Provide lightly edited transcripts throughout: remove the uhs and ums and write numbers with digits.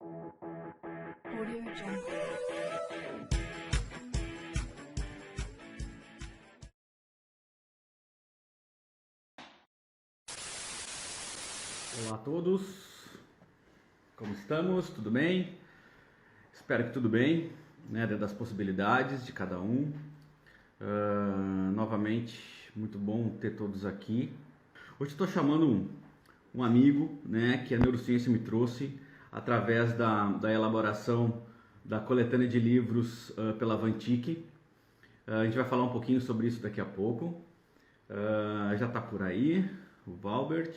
Audio Jungle. Olá a todos, como estamos? Tudo bem? Espero que tudo bem, né? Dentro das possibilidades de cada um. Novamente, muito bom ter todos aqui. Hoje estou chamando um amigo, né? Que a neurociência me trouxe através da elaboração da coletânea de livros pela Vantic. A gente vai falar um pouquinho sobre isso daqui a pouco. Já está por aí o Valbert.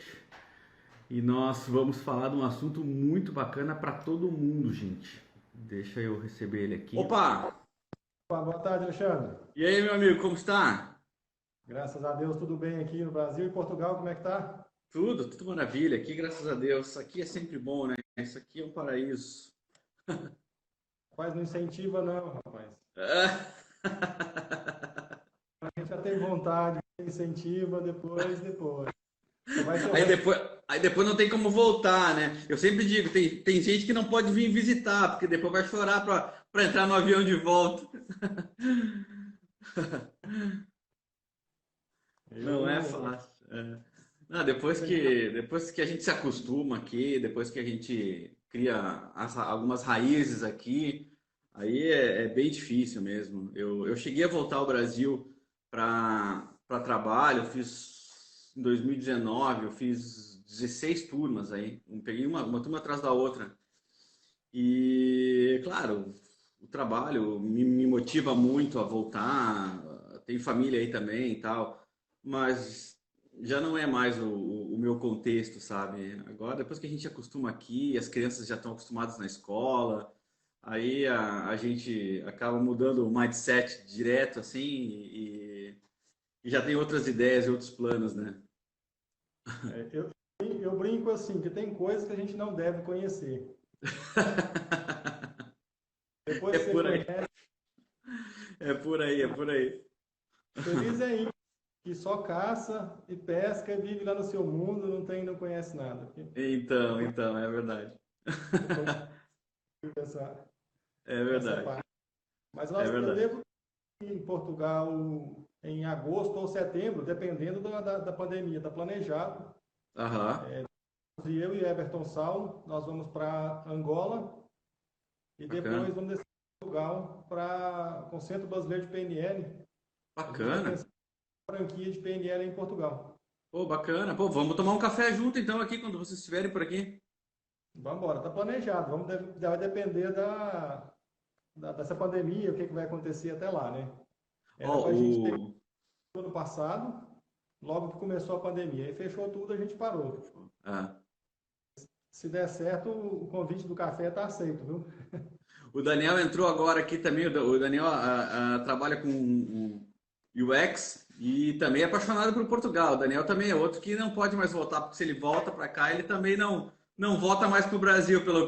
E nós vamos falar de um assunto muito bacana para todo mundo, gente. Deixa eu receber ele aqui. Opa! Opa, boa tarde, Alexandre. E aí, meu amigo, como está? Graças a Deus, tudo bem aqui no Brasil e Portugal, como é que tá? Tudo maravilha aqui, graças a Deus. Aqui é sempre bom, né? Isso aqui é um paraíso. Quase não incentiva não, rapaz. Ah. A gente já tem vontade, incentiva, depois. Você vai ser o Aí resto. depois, aí depois não tem como voltar, né? Eu sempre digo, tem gente que não pode vir visitar, porque depois vai chorar para entrar no avião de volta. Não é Eu, fácil. É. Não, depois que a gente se acostuma aqui, depois que a gente cria algumas raízes aqui, aí é bem difícil mesmo. Eu cheguei a voltar ao Brasil para trabalho, eu fiz em 2019, eu fiz 16 turmas aí, peguei uma turma atrás da outra. E, claro, o trabalho me motiva muito a voltar, tenho família aí também e tal, mas já não é mais o meu contexto, sabe? Agora, depois que a gente acostuma aqui, as crianças já estão acostumadas na escola, aí a gente acaba mudando o mindset direto, assim, e já tem outras ideias e outros planos, né? é, eu, eu brinco assim, que tem coisas que a gente não deve conhecer. Depois É que você por aí, conhece, é por aí, é por aí. feliz é isso, que só caça e pesca e vive lá no seu mundo, não conhece nada. Então, é verdade. Eu conheço essa, É essa verdade, parte. Mas é eu verdade. devo ir em Portugal em agosto ou setembro, dependendo da pandemia, está planejado. Aham, E eu e Everton Saulo, nós vamos para Angola e depois bacana, vamos descer para Portugal com o Centro Brasileiro de PNL. A gente está bacana. pensando em franquia de PNL em Portugal. Pô, bacana. Pô, vamos tomar um café junto então aqui quando vocês estiverem por aqui. Vamos embora, está planejado. Vai depender dessa pandemia, o que vai acontecer até lá, né? Ó, Era para a gente ter o. ido ano passado, logo que começou a pandemia. Aí fechou tudo, a gente parou. Ah, Se der certo, o convite do café está aceito, viu? o Daniel entrou agora aqui também. O Daniel trabalha com UX e também é apaixonado por Portugal. O Daniel também é outro que não pode mais voltar, porque se ele volta para cá, ele também não volta mais para o Brasil, pelo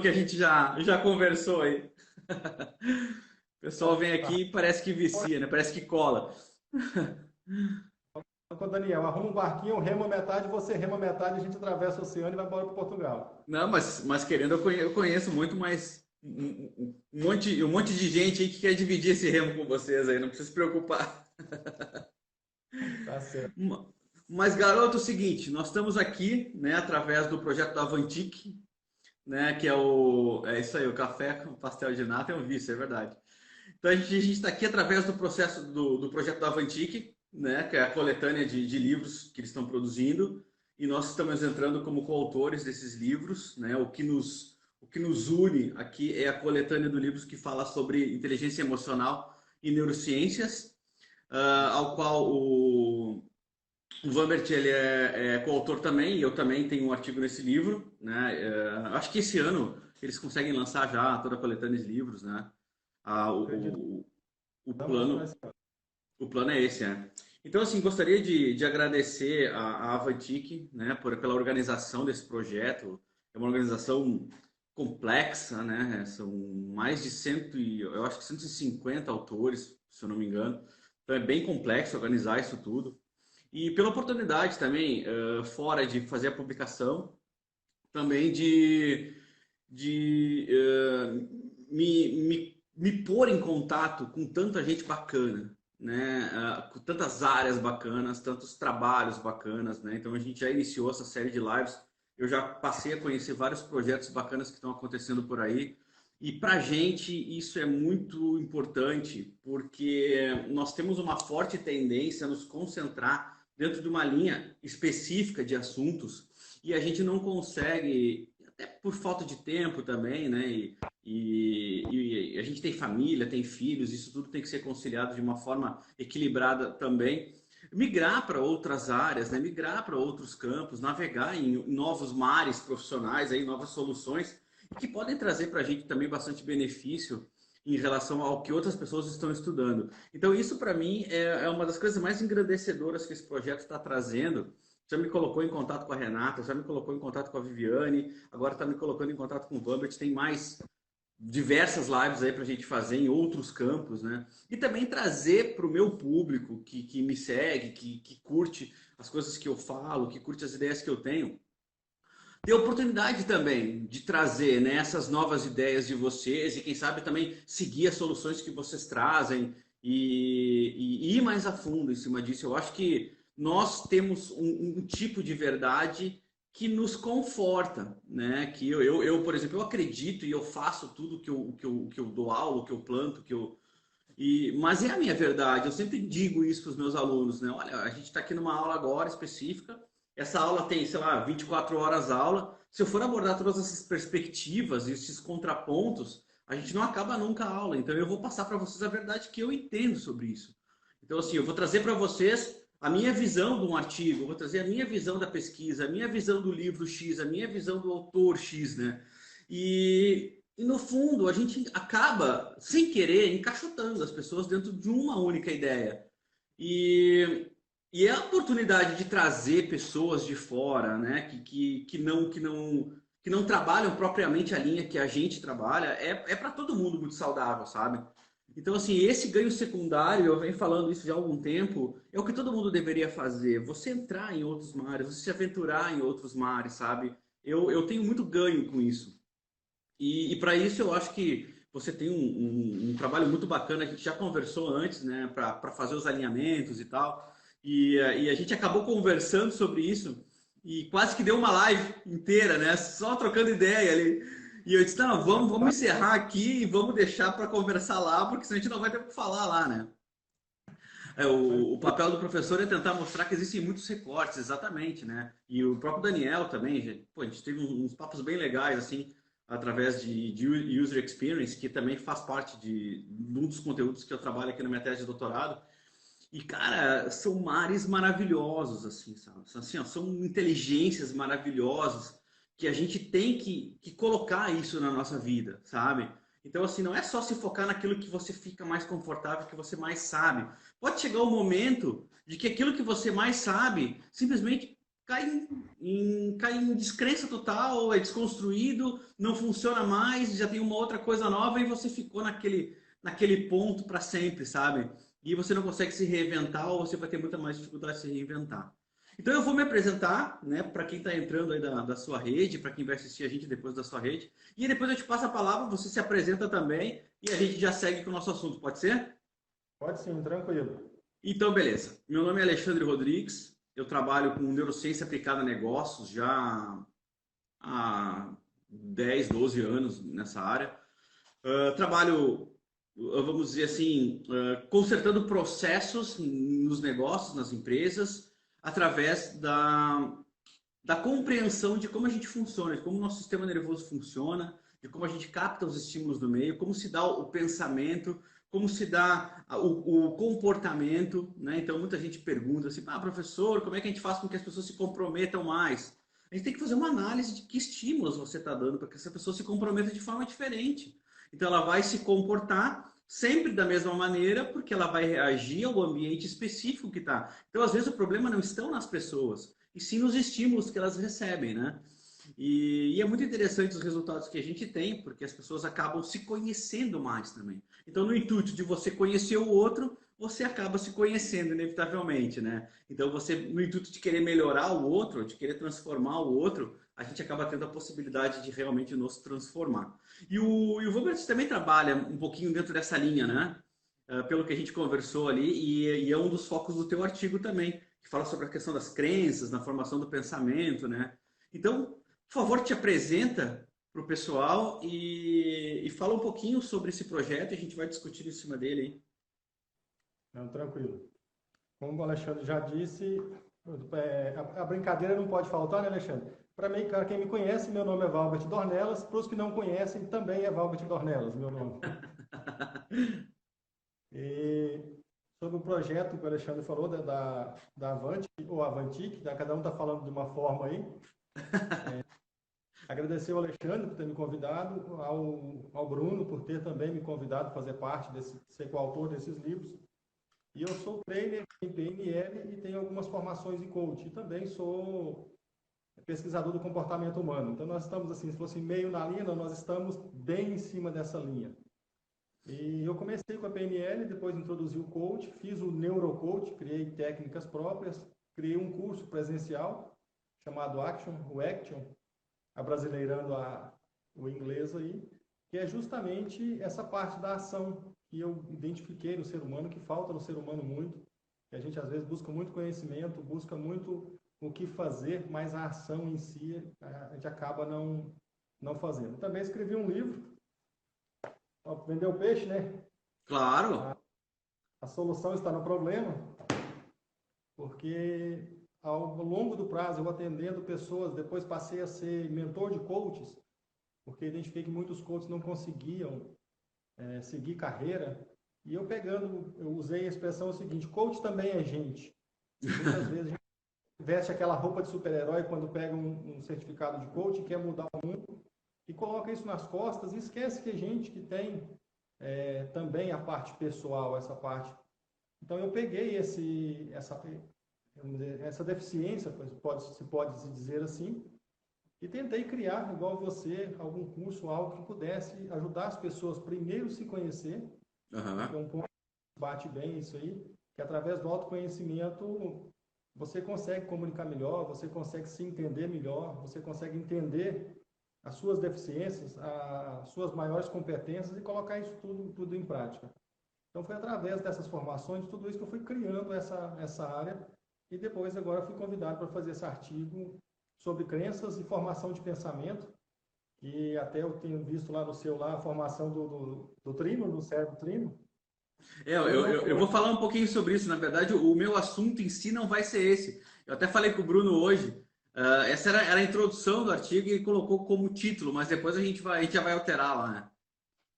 que a gente já conversou aí. O pessoal vem aqui e parece que vicia, né? Parece que cola. Então, Daniel, arruma um barquinho, rema metade, você rema metade, a gente atravessa o oceano e vai embora para Portugal. Não, mas querendo, eu conheço muito mais um monte de gente aí que quer dividir esse remo com vocês aí, não precisa se preocupar. Tá certo. Ma- Mas, garoto, é o seguinte, nós estamos aqui, né, através do projeto da Avantic, né, que é isso aí, o café com pastel de nata é um vício, é verdade. Então a gente está aqui através do processo do projeto da Avantic, né, que é a coletânea de livros que eles estão produzindo, e nós estamos entrando como coautores desses livros, né, o que nos une aqui é a coletânea de livros que fala sobre inteligência emocional e neurociências, ao qual o Vambert ele é coautor também, e eu também tenho um artigo nesse livro, né? Acho que esse ano eles conseguem lançar já toda a coletânea de livros, né? Ah, Acreditamos o para plano, esse ano. o plano é esse, né? Então, assim, gostaria de agradecer a Avantic, né, pela organização desse projeto. É uma organização complexa, né? São mais de eu acho que 150 autores, se eu não me engano. Então é bem complexo organizar isso tudo. E pela oportunidade também, fora de fazer a publicação, também me pôr em contato com tanta gente bacana, né? Com tantas áreas bacanas, tantos trabalhos bacanas, né? Então a gente já iniciou essa série de lives. Eu já passei a conhecer vários projetos bacanas que estão acontecendo por aí. E para a gente isso é muito importante, porque nós temos uma forte tendência a nos concentrar dentro de uma linha específica de assuntos e a gente não consegue, até por falta de tempo também, né? E a gente tem família, tem filhos, isso tudo tem que ser conciliado de uma forma equilibrada também. Migrar para outras áreas, né? Migrar para outros campos, navegar em novos mares profissionais, aí, novas soluções que podem trazer para a gente também bastante benefício em relação ao que outras pessoas estão estudando. Então, isso para mim é uma das coisas mais engrandecedoras que esse projeto está trazendo. Já me colocou em contato com a Renata, já me colocou em contato com a Viviane, agora está me colocando em contato com o Bambert. Tem mais diversas lives aí para a gente fazer em outros campos, né? E também trazer para o meu público que me segue, que curte as coisas que eu falo, que curte as ideias que eu tenho, ter oportunidade também de trazer, né, essas novas ideias de vocês e quem sabe também seguir as soluções que vocês trazem e ir mais a fundo em cima disso. Eu acho que nós temos um tipo de verdade que nos conforta, né? Que por exemplo, eu acredito e eu faço tudo que eu dou aula, que eu planto, mas é a minha verdade. Eu sempre digo isso para os meus alunos, né? Olha, a gente está aqui numa aula agora específica. Essa aula tem, sei lá, 24 horas aula. Se eu for abordar todas essas perspectivas e esses contrapontos, a gente não acaba nunca a aula. Então eu vou passar para vocês a verdade que eu entendo sobre isso. Então assim, eu vou trazer para vocês a minha visão de um artigo, eu vou trazer a minha visão da pesquisa, a minha visão do livro X, a minha visão do autor X, né? E no fundo, a gente acaba, sem querer, encaixotando as pessoas dentro de uma única ideia. E, e é a oportunidade de trazer pessoas de fora, né, que não trabalham propriamente a linha que a gente trabalha, é para todo mundo muito saudável, sabe? Então, assim, esse ganho secundário, eu venho falando isso já há algum tempo, é o que todo mundo deveria fazer. Você entrar em outros mares, você se aventurar em outros mares, sabe? Eu tenho muito ganho com isso. E para isso eu acho que você tem um trabalho muito bacana, a gente já conversou antes, né, para fazer os alinhamentos e tal, e a gente acabou conversando sobre isso e quase que deu uma live inteira, né, só trocando ideia ali. E eu disse, não, vamos encerrar aqui e vamos deixar para conversar lá, porque senão a gente não vai ter o que falar lá, né? O papel do professor é tentar mostrar que existem muitos recortes, exatamente, né? E o próprio Daniel também, pô, a gente teve uns papos bem legais, assim, através de User Experience, que também faz parte de um dos conteúdos que eu trabalho aqui na minha tese de doutorado. E, cara, são mares maravilhosos, assim, sabe? Assim, ó, são inteligências maravilhosas que a gente tem que colocar isso na nossa vida, sabe? Então, assim, não é só se focar naquilo que você fica mais confortável, que você mais sabe. Pode chegar o momento de que aquilo que você mais sabe simplesmente cai em descrença total, é desconstruído, não funciona mais, já tem uma outra coisa nova e você ficou naquele ponto para sempre, sabe? E você não consegue se reinventar ou você vai ter muita mais dificuldade de se reinventar. Então eu vou me apresentar, né, para quem está entrando aí da sua rede, para quem vai assistir a gente depois da sua rede, e depois eu te passo a palavra, você se apresenta também e a gente já segue com o nosso assunto, pode ser? Pode sim, tranquilo. Então, beleza. Meu nome é Alexandre Rodrigues, eu trabalho com neurociência aplicada a negócios já há 10, 12 anos nessa área. Trabalho, vamos dizer assim, consertando processos nos negócios, nas empresas, através da compreensão de como a gente funciona, de como o nosso sistema nervoso funciona, de como a gente capta os estímulos do meio, como se dá o pensamento, como se dá o comportamento, né? Então muita gente pergunta assim, professor, como é que a gente faz com que as pessoas se comprometam mais? A gente tem que fazer uma análise de que estímulos você está dando para que essa pessoa se comprometa de forma diferente. Então ela vai se comportar sempre da mesma maneira, porque ela vai reagir ao ambiente específico que está. Então, às vezes, o problema não estão nas pessoas, e sim nos estímulos que elas recebem, né? E é muito interessante os resultados que a gente tem, porque as pessoas acabam se conhecendo mais também. Então, no intuito de você conhecer o outro, você acaba se conhecendo inevitavelmente, né? Então você, no intuito de querer melhorar o outro, de querer transformar o outro, a gente acaba tendo a possibilidade de realmente nos transformar. E o Vogels também trabalha um pouquinho dentro dessa linha, né? Pelo que a gente conversou ali, e é um dos focos do teu artigo também, que fala sobre a questão das crenças, na formação do pensamento, né? Então, por favor, te apresenta para o pessoal e fala um pouquinho sobre esse projeto e a gente vai discutir em cima dele, hein? Não, tranquilo. Como o Alexandre já disse, a brincadeira não pode faltar, né, Alexandre? Para mim, cara, quem me conhece, meu nome é Valbert Dornelas. Para os que não conhecem, também é Valbert Dornelas, meu nome. E sobre o projeto que o Alexandre falou, da Avante, ou Avantic, né? Cada um está falando de uma forma aí. Agradecer ao Alexandre por ter me convidado, ao Bruno por ter também me convidado a fazer parte ser coautor desses livros. E eu sou trainer em PNL e tenho algumas formações em coach. E também sou pesquisador do comportamento humano. Então nós estamos assim, se fosse meio na linha, não, nós estamos bem em cima dessa linha. E eu comecei com a PNL, depois introduzi o coach, fiz o neurocoach, criei técnicas próprias, criei um curso presencial chamado Action, o Action, abrasileirando o inglês aí, que é justamente essa parte da ação que eu identifiquei no ser humano, que falta no ser humano muito, que a gente às vezes busca muito conhecimento, busca muito o que fazer, mas a ação em si a gente acaba não fazendo. Também escrevi um livro, Vender o Peixe, né? Claro. A solução está no problema, porque ao longo do prazo eu vou atendendo pessoas, depois passei a ser mentor de coaches, porque identifiquei que muitos coaches não conseguiam seguir carreira, e eu usei a expressão seguinte: coach também é gente. Muitas vezes a gente veste aquela roupa de super-herói quando pega um certificado de coach, quer mudar o mundo, e coloca isso nas costas, e esquece que é gente que tem também a parte pessoal, essa parte. Então eu peguei essa deficiência, se pode se dizer assim, e tentei criar, igual você, algum curso, algo que pudesse ajudar as pessoas primeiro a se conhecer, que é um ponto que bate bem isso aí, que através do autoconhecimento você consegue comunicar melhor, você consegue se entender melhor, você consegue entender as suas deficiências, as suas maiores competências e colocar isso tudo em prática. Então foi através dessas formações, de tudo isso que eu fui criando essa área, e depois agora fui convidado para fazer esse artigo sobre crenças e formação de pensamento, que até eu tenho visto lá no seu lá a formação do trino, do cérebro trino. Eu vou falar um pouquinho sobre isso. Na verdade, o meu assunto em si não vai ser esse. Eu até falei com o Bruno hoje. Essa era a introdução do artigo e ele colocou como título, mas depois a gente já vai alterar lá, né?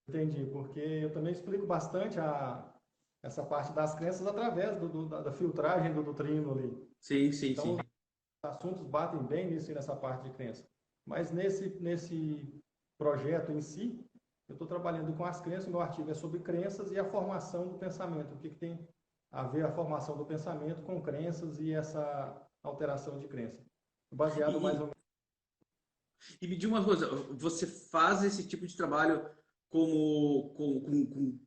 Entendi, porque eu também explico bastante essa parte das crenças através da filtragem do trino ali. Sim, sim, Então, sim. os assuntos batem bem nessa parte de crença. Mas nesse projeto em si, eu estou trabalhando com as crenças, o meu artigo é sobre crenças e a formação do pensamento. O que tem a ver a formação do pensamento com crenças e essa alteração de crença. Baseado mais ou menos. E me diga uma coisa, você faz esse tipo de trabalho com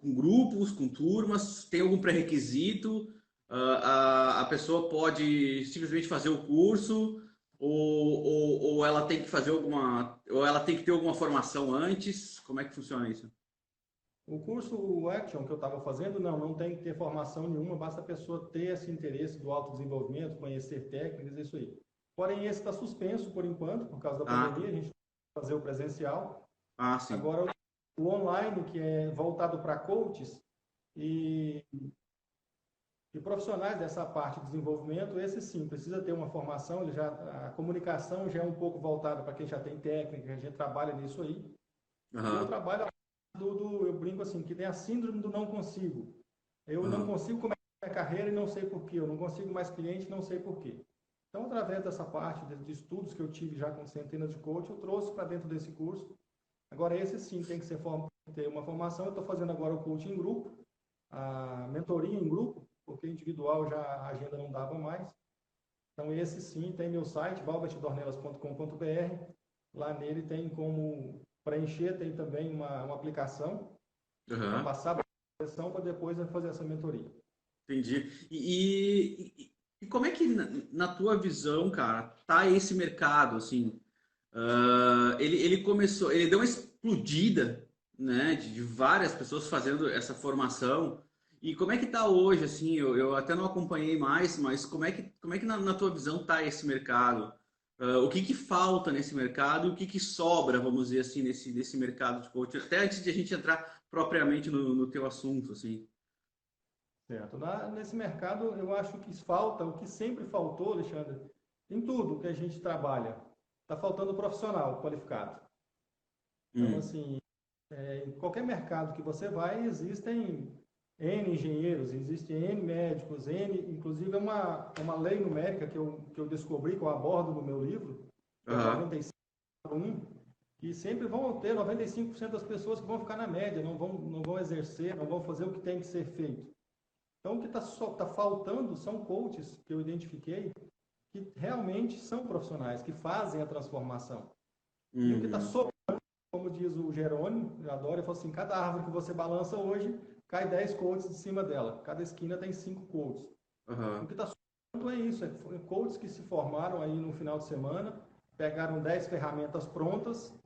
grupos, com turmas? Tem algum pré-requisito? A pessoa pode simplesmente fazer o curso ou ela tem que fazer ou ela tem que ter alguma formação antes? Como é que funciona isso? O curso Action que eu estava fazendo, não tem que ter formação nenhuma, basta a pessoa ter esse interesse do autodesenvolvimento, conhecer técnicas, isso aí. Porém, esse está suspenso por enquanto, por causa da pandemia, a gente vai fazer o presencial. Sim. Agora, o online, que é voltado para coaches e profissionais dessa parte de desenvolvimento, esse sim, precisa ter uma formação, a comunicação já é um pouco voltada para quem já tem técnica, a gente trabalha nisso aí. E eu trabalho eu brinco assim, que tem a síndrome do não consigo. Eu não consigo começar a minha carreira e não sei porquê. Eu não consigo mais cliente e não sei porquê. Então, através dessa parte de estudos que eu tive já com centenas de coaches, eu trouxe para dentro desse curso. Agora, esse sim tem que ter uma formação. Eu estou fazendo agora o coaching em grupo, a mentoria em grupo, porque individual já a agenda não dava mais. Então, esse sim tem meu site, valbertdornelas.com.br. Lá nele tem como preencher, tem também uma aplicação para passar a sessão para depois fazer essa mentoria. Entendi. E como é que, na tua visão, cara, tá esse mercado, assim? Ele começou, ele deu uma explodida, né, de várias pessoas fazendo essa formação. E como é que tá hoje, assim? Eu até não acompanhei mais, mas como é que na tua visão tá esse mercado? O que que falta nesse mercado e o que que sobra, vamos dizer assim, nesse mercado de coaching? Até antes de a gente entrar propriamente no teu assunto, assim. Certo. Nesse mercado, eu acho que falta, o que sempre faltou, Alexandre, em tudo que a gente trabalha, está faltando profissional qualificado. Então, Hum. assim, em qualquer mercado que você vai, existem N engenheiros, existem N médicos, N, inclusive é uma lei numérica que eu descobri, que eu abordo no meu livro, que é o Aham. 95.1, que sempre vão ter 95% das pessoas que vão ficar na média, não vão exercer, não vão fazer o que tem que ser feito. Então, o que tá faltando são coaches que eu identifiquei que realmente são profissionais, que fazem a transformação. E o que está Uhum. sobrando, como diz o Jerônimo, eu adoro, ele falou assim, cada árvore que você balança hoje, cai 10 coaches de cima dela. Cada esquina tem 5 coaches. O Aham. que está sobrando é isso, é coaches que se formaram aí no final de semana, pegaram 10 ferramentas prontas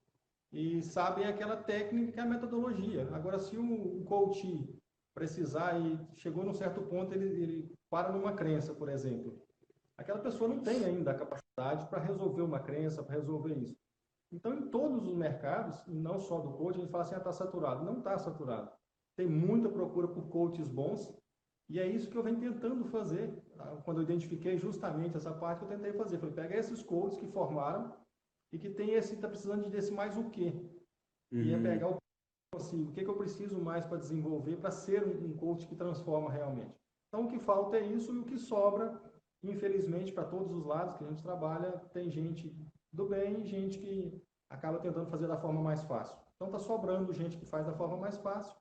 e sabem aquela técnica que é a metodologia. Agora, se o coach precisar e chegou num certo ponto, ele para numa crença, por exemplo. Aquela pessoa não tem ainda a capacidade para resolver uma crença, para resolver isso. Então, em todos os mercados, e não só do coaching, a gente fala assim, está saturado. Não está saturado. Tem muita procura por coaches bons, e é isso que eu venho tentando fazer. Quando eu identifiquei justamente essa parte, eu tentei fazer. Falei, pega esses coaches que formaram e que tem esse, está precisando desse mais o quê? E é Uhum. pegar assim, o que eu preciso mais para desenvolver para ser um coach que transforma realmente. Então, o que falta é isso e o que sobra, infelizmente, para todos os lados que a gente trabalha, tem gente do bem e gente que acaba tentando fazer da forma mais fácil. Então, está sobrando gente que faz da forma mais fácil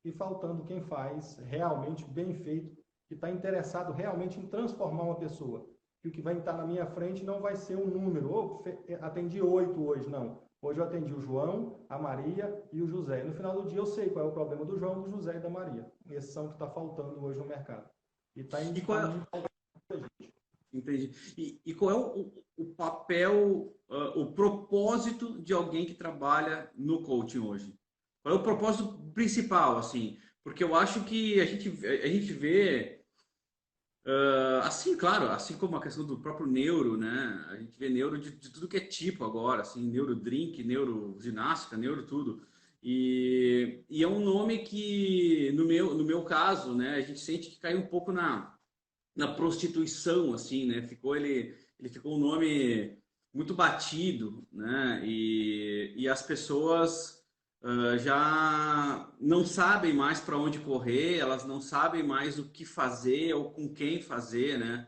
e faltando quem faz realmente bem feito, que está interessado realmente em transformar uma pessoa. E o que vai estar na minha frente não vai ser um número, atendi 8 hoje, não. Hoje eu atendi o João, a Maria e o José. E no final do dia eu sei qual é o problema do João, do José e da Maria. Esses são que está faltando hoje no mercado. E está E em qual é, caminho. entendi. E qual é o papel, o propósito de alguém que trabalha no coaching hoje? Qual é o propósito principal, assim? Porque eu acho que a gente vê, assim, claro, assim como a questão do próprio neuro, né? A gente vê neuro de tudo que é tipo agora, assim, neurodrink, neuroginástica, neuro tudo. E é um nome que, no meu caso, né, a gente sente que cai um pouco na prostituição, assim, né? Ele ficou um nome muito batido, né? E as pessoas já não sabem mais para onde correr, elas não sabem mais o que fazer ou com quem fazer, né?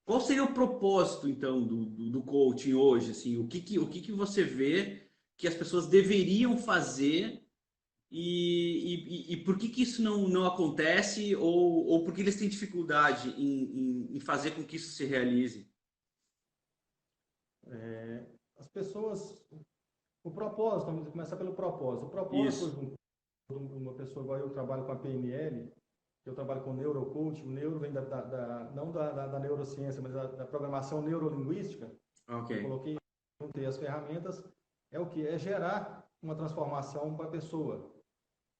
Qual seria o propósito, então, do coaching hoje? Assim, o que que você vê que as pessoas deveriam fazer e por que que isso não acontece ou por que eles têm dificuldade em fazer com que isso se realize? As pessoas. O propósito, vamos começar pelo propósito. O propósito Isso. hoje de uma pessoa, igual eu trabalho com a PNL, eu trabalho com neurocoach, o neuro vem não da neurociência, mas da programação neurolinguística, Ok. que eu coloquei, juntei as ferramentas, é o que? É gerar uma transformação para a pessoa.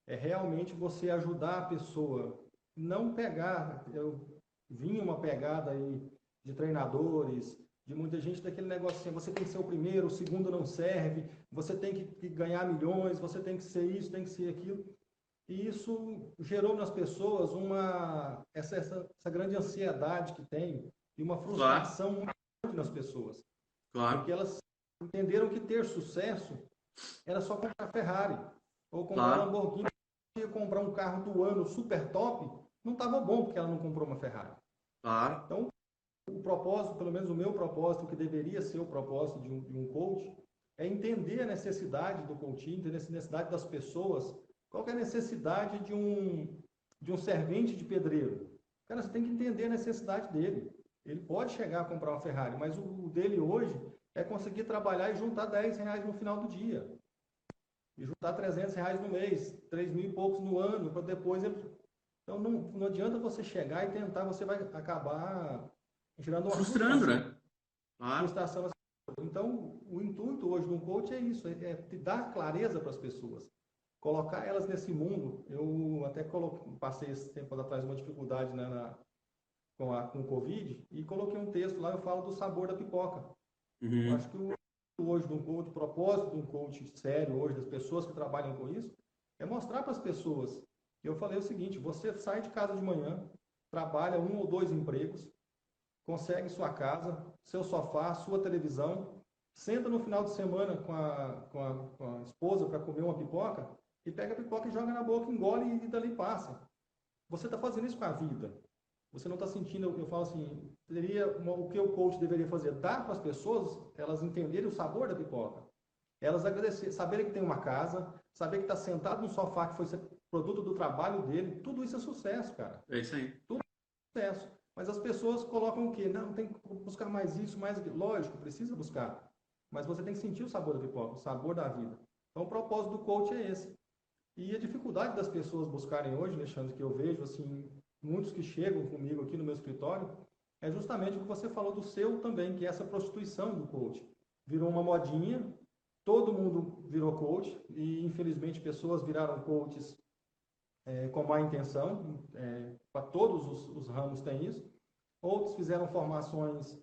É realmente você ajudar a pessoa. Não pegar, eu vi uma pegada aí de treinadores, de muita gente daquele negócio assim, você tem que ser o primeiro, o segundo não serve, você tem que ganhar milhões, você tem que ser isso, tem que ser aquilo. E isso gerou nas pessoas essa grande ansiedade que tem e uma Claro, frustração muito grande nas pessoas, porque claro, elas entenderam que ter sucesso era só comprar Ferrari ou comprar claro, Lamborghini, ia comprar um carro do ano super top, não estava bom porque ela não comprou uma Ferrari. claro, Então, o propósito, pelo menos o meu propósito, que deveria ser o propósito de um coach, é entender a necessidade do coaching, entender a necessidade das pessoas, qual que é a necessidade de um servente de pedreiro. Cara, você tem que entender a necessidade dele. Ele pode chegar a comprar uma Ferrari, mas o dele hoje é conseguir trabalhar e juntar R$ 10 no final do dia. e juntar R$ 300 no mês, 3.000 e poucos no ano, para depois ele... Então não adianta você chegar e tentar, você vai acabar gerando uma Frustrando, frustração. né? Claro. Frustração nas pessoas. Então, o intuito hoje de um coach é isso, é te dar clareza para as pessoas, colocar elas nesse mundo. Eu até passei esse tempo atrás uma dificuldade, né, com o Covid, e coloquei um texto lá, eu falo do sabor da pipoca. Eu acho que hoje de um coach, o propósito de um coach sério hoje, das pessoas que trabalham com isso, é mostrar para as pessoas. Eu falei o seguinte: você sai de casa de manhã, trabalha 1 ou 2 empregos, consegue sua casa, seu sofá, sua televisão, senta no final de semana com a esposa para comer uma pipoca, e pega a pipoca e joga na boca, engole e dali passa. Você está fazendo isso com a vida. Você não está sentindo, eu falo assim, o que o coach deveria fazer? Dar para as pessoas, elas entenderem o sabor da pipoca. Elas agradecer, saberem que tem uma casa, saber que está sentado no sofá que foi produto do trabalho dele. Tudo isso é sucesso, cara. É isso aí. Tudo é sucesso. Mas as pessoas colocam o quê? Não, tem que buscar mais isso, mais aquilo. Lógico, precisa buscar. Mas você tem que sentir o sabor da pipoca, o sabor da vida. Então o propósito do coach é esse. E a dificuldade das pessoas buscarem hoje, Alexandre, que eu vejo, assim, muitos que chegam comigo aqui no meu escritório, é justamente o que você falou do seu também, que é essa prostituição do coach. Virou uma modinha, todo mundo virou coach, e infelizmente pessoas viraram coaches com má intenção, para todos os ramos tem isso. Outros fizeram formações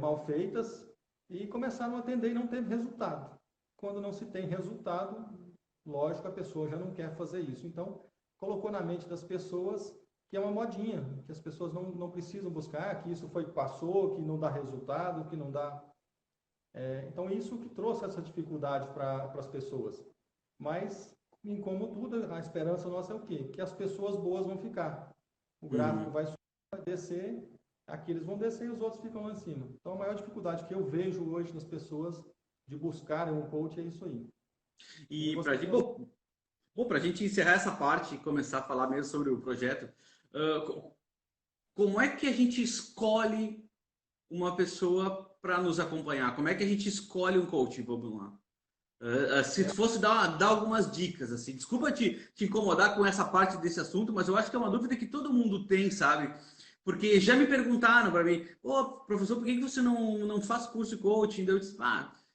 mal feitas e começaram a atender e não teve resultado. Quando não se tem resultado, lógico, a pessoa já não quer fazer isso. Então, colocou na mente das pessoas que é uma modinha, que as pessoas não precisam buscar, que isso passou, que não dá resultado, que não dá... Então, isso que trouxe essa dificuldade para as pessoas. Mas, como tudo, a esperança nossa é o quê? Que as pessoas boas vão ficar. O gráfico vai subir, vai descer, aqueles vão descer e os outros ficam lá em cima. Então, a maior dificuldade que eu vejo hoje nas pessoas de buscarem um coach é isso aí. E você... para a gente encerrar essa parte e começar a falar mesmo sobre o projeto, como é que a gente escolhe uma pessoa para nos acompanhar? Como é que a gente escolhe um coach? Vamos lá. Se fosse dar algumas dicas, assim, desculpa te incomodar com essa parte desse assunto, mas eu acho que é uma dúvida que todo mundo tem, sabe? Porque já me perguntaram para mim, professor, por que você não faz curso de coaching? Eu disse,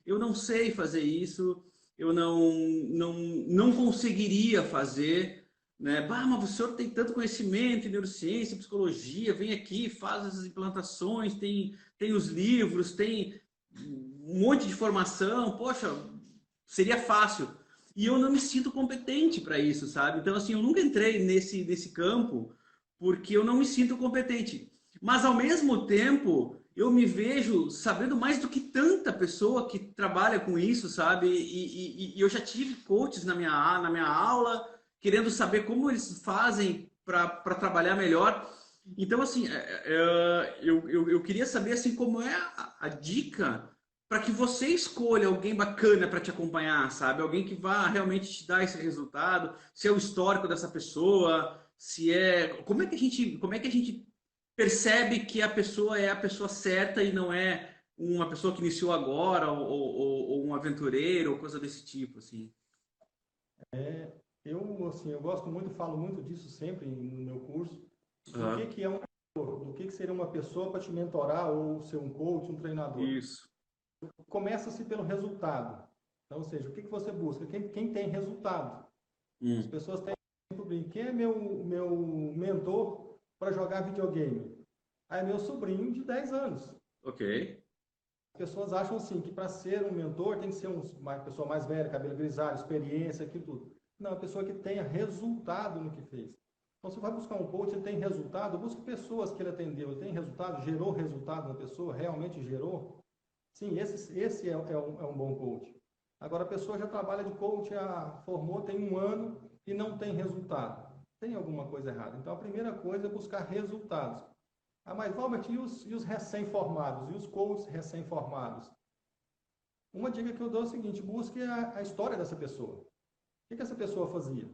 eu não sei fazer isso, eu não conseguiria fazer, né? Mas o senhor tem tanto conhecimento em neurociência, psicologia, vem aqui, faz essas implantações, tem os livros, tem um monte de formação, poxa, seria fácil. E eu não me sinto competente para isso, sabe? Então, assim, eu nunca entrei nesse campo porque eu não me sinto competente. Mas, ao mesmo tempo, eu me vejo sabendo mais do que tanta pessoa que trabalha com isso, sabe? E eu já tive coaches na minha aula, querendo saber como eles fazem para trabalhar melhor. Então, assim, eu queria saber assim, como é a dica para que você escolha alguém bacana para te acompanhar, sabe? Alguém que vá realmente te dar esse resultado, se é o histórico dessa pessoa, se é... Como é que a gente percebe que a pessoa é a pessoa certa e não é uma pessoa que iniciou agora ou um aventureiro ou coisa desse tipo, assim? Eu gosto muito, falo muito disso sempre no meu curso, do que é um mentor, do que seria uma pessoa para te mentorar ou ser um coach, um treinador. Isso. Começa-se pelo resultado. Então, ou seja, o que você busca? Quem tem resultado. As pessoas têm que descobrir quem é meu mentor para jogar videogame. Aí é meu sobrinho de 10 anos. Ok. As pessoas acham assim que para ser um mentor tem que ser uma pessoa mais velha, cabelo grisalho, experiência, aquilo tudo. Não, a pessoa que tenha resultado no que fez. Então, você vai buscar um coach, ele tem resultado, busque pessoas que ele atendeu, ele tem resultado, gerou resultado na pessoa, realmente gerou. Sim, esse é um bom coach. Agora, a pessoa já trabalha de coach, formou, tem 1 ano e não tem resultado. Tem alguma coisa errada. Então, a primeira coisa é buscar resultados. Mas, Valbert, e os recém-formados? E os coaches recém-formados? Uma dica que eu dou é o seguinte: busque a história dessa pessoa. O que essa pessoa fazia?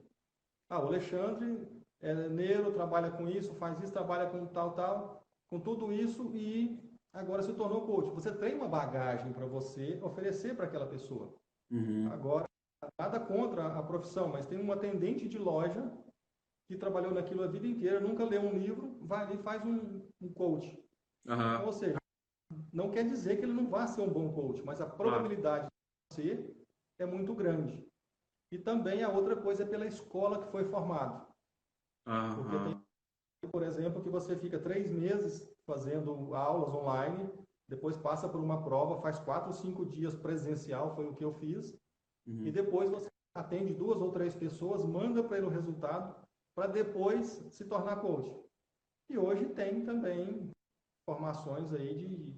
O Alexandre é neuro, trabalha com isso, faz isso, trabalha com tal, com tudo isso e agora se tornou coach. Você tem uma bagagem para você oferecer para aquela pessoa. Uhum. Agora, Nada contra a profissão, mas tem um atendente de loja que trabalhou naquilo a vida inteira, nunca leu um livro, vai ali e faz um coach. Então, ou seja, não quer dizer que ele não vá ser um bom coach, mas a probabilidade de ser é muito grande. E também a outra coisa é pela escola que foi formado. Porque tem, por exemplo, que você fica 3 meses fazendo aulas online, depois passa por uma prova, faz 4 ou 5 dias presencial, foi o que eu fiz, e depois você atende 2 ou 3 pessoas, manda para ele o resultado, para depois se tornar coach. E hoje tem também formações aí de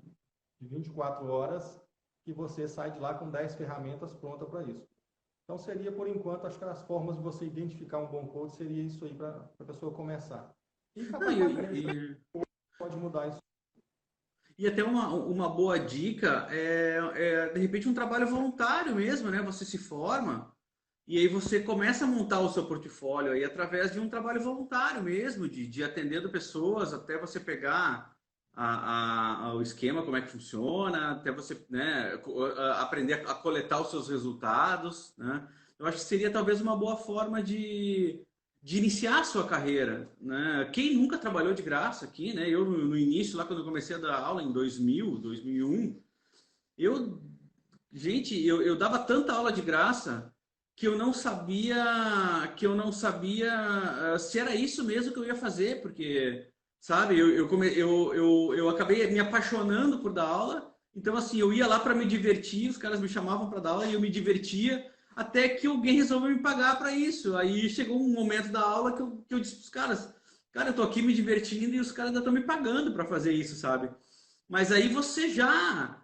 24 horas que você sai de lá com 10 ferramentas prontas para isso. Então seria, por enquanto, acho que as formas de você identificar um bom coach seria isso aí para a pessoa começar. E capaz pode mudar isso. E até uma boa dica de repente, um trabalho voluntário mesmo, né? Você se forma e aí você começa a montar o seu portfólio aí através de um trabalho voluntário mesmo, de atendendo pessoas, até você pegar o esquema, como é que funciona, até você, né, aprender a coletar os seus resultados, né? Eu acho que seria talvez uma boa forma de iniciar a sua carreira, né? Quem nunca trabalhou de graça aqui, né? Eu, no início, lá quando eu comecei a dar aula em 2000, 2001, eu, gente, eu dava tanta aula de graça que eu não sabia se era isso mesmo que eu ia fazer, porque, sabe, eu acabei me apaixonando por dar aula, então, assim, eu ia lá para me divertir, os caras me chamavam para dar aula e eu me divertia, até que alguém resolveu me pagar para isso. Aí chegou um momento da aula que eu disse para os caras, cara, eu tô aqui me divertindo e os caras ainda estão me pagando para fazer isso, sabe? Mas aí você já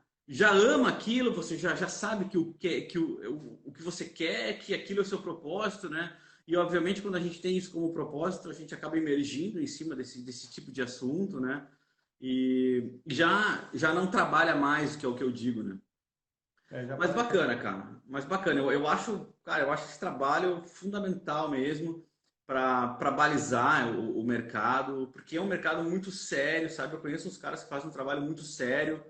ama aquilo, você já sabe o que você quer, que aquilo é o seu propósito, né? E obviamente quando a gente tem isso como propósito, a gente acaba emergindo em cima desse tipo de assunto, né? E já não trabalha mais, que é o que eu digo, né? Mas bacana, cara. Mas bacana. Eu acho, cara, eu acho esse trabalho fundamental mesmo para balizar o mercado, porque é um mercado muito sério, sabe? Eu conheço uns caras que fazem um trabalho muito sério.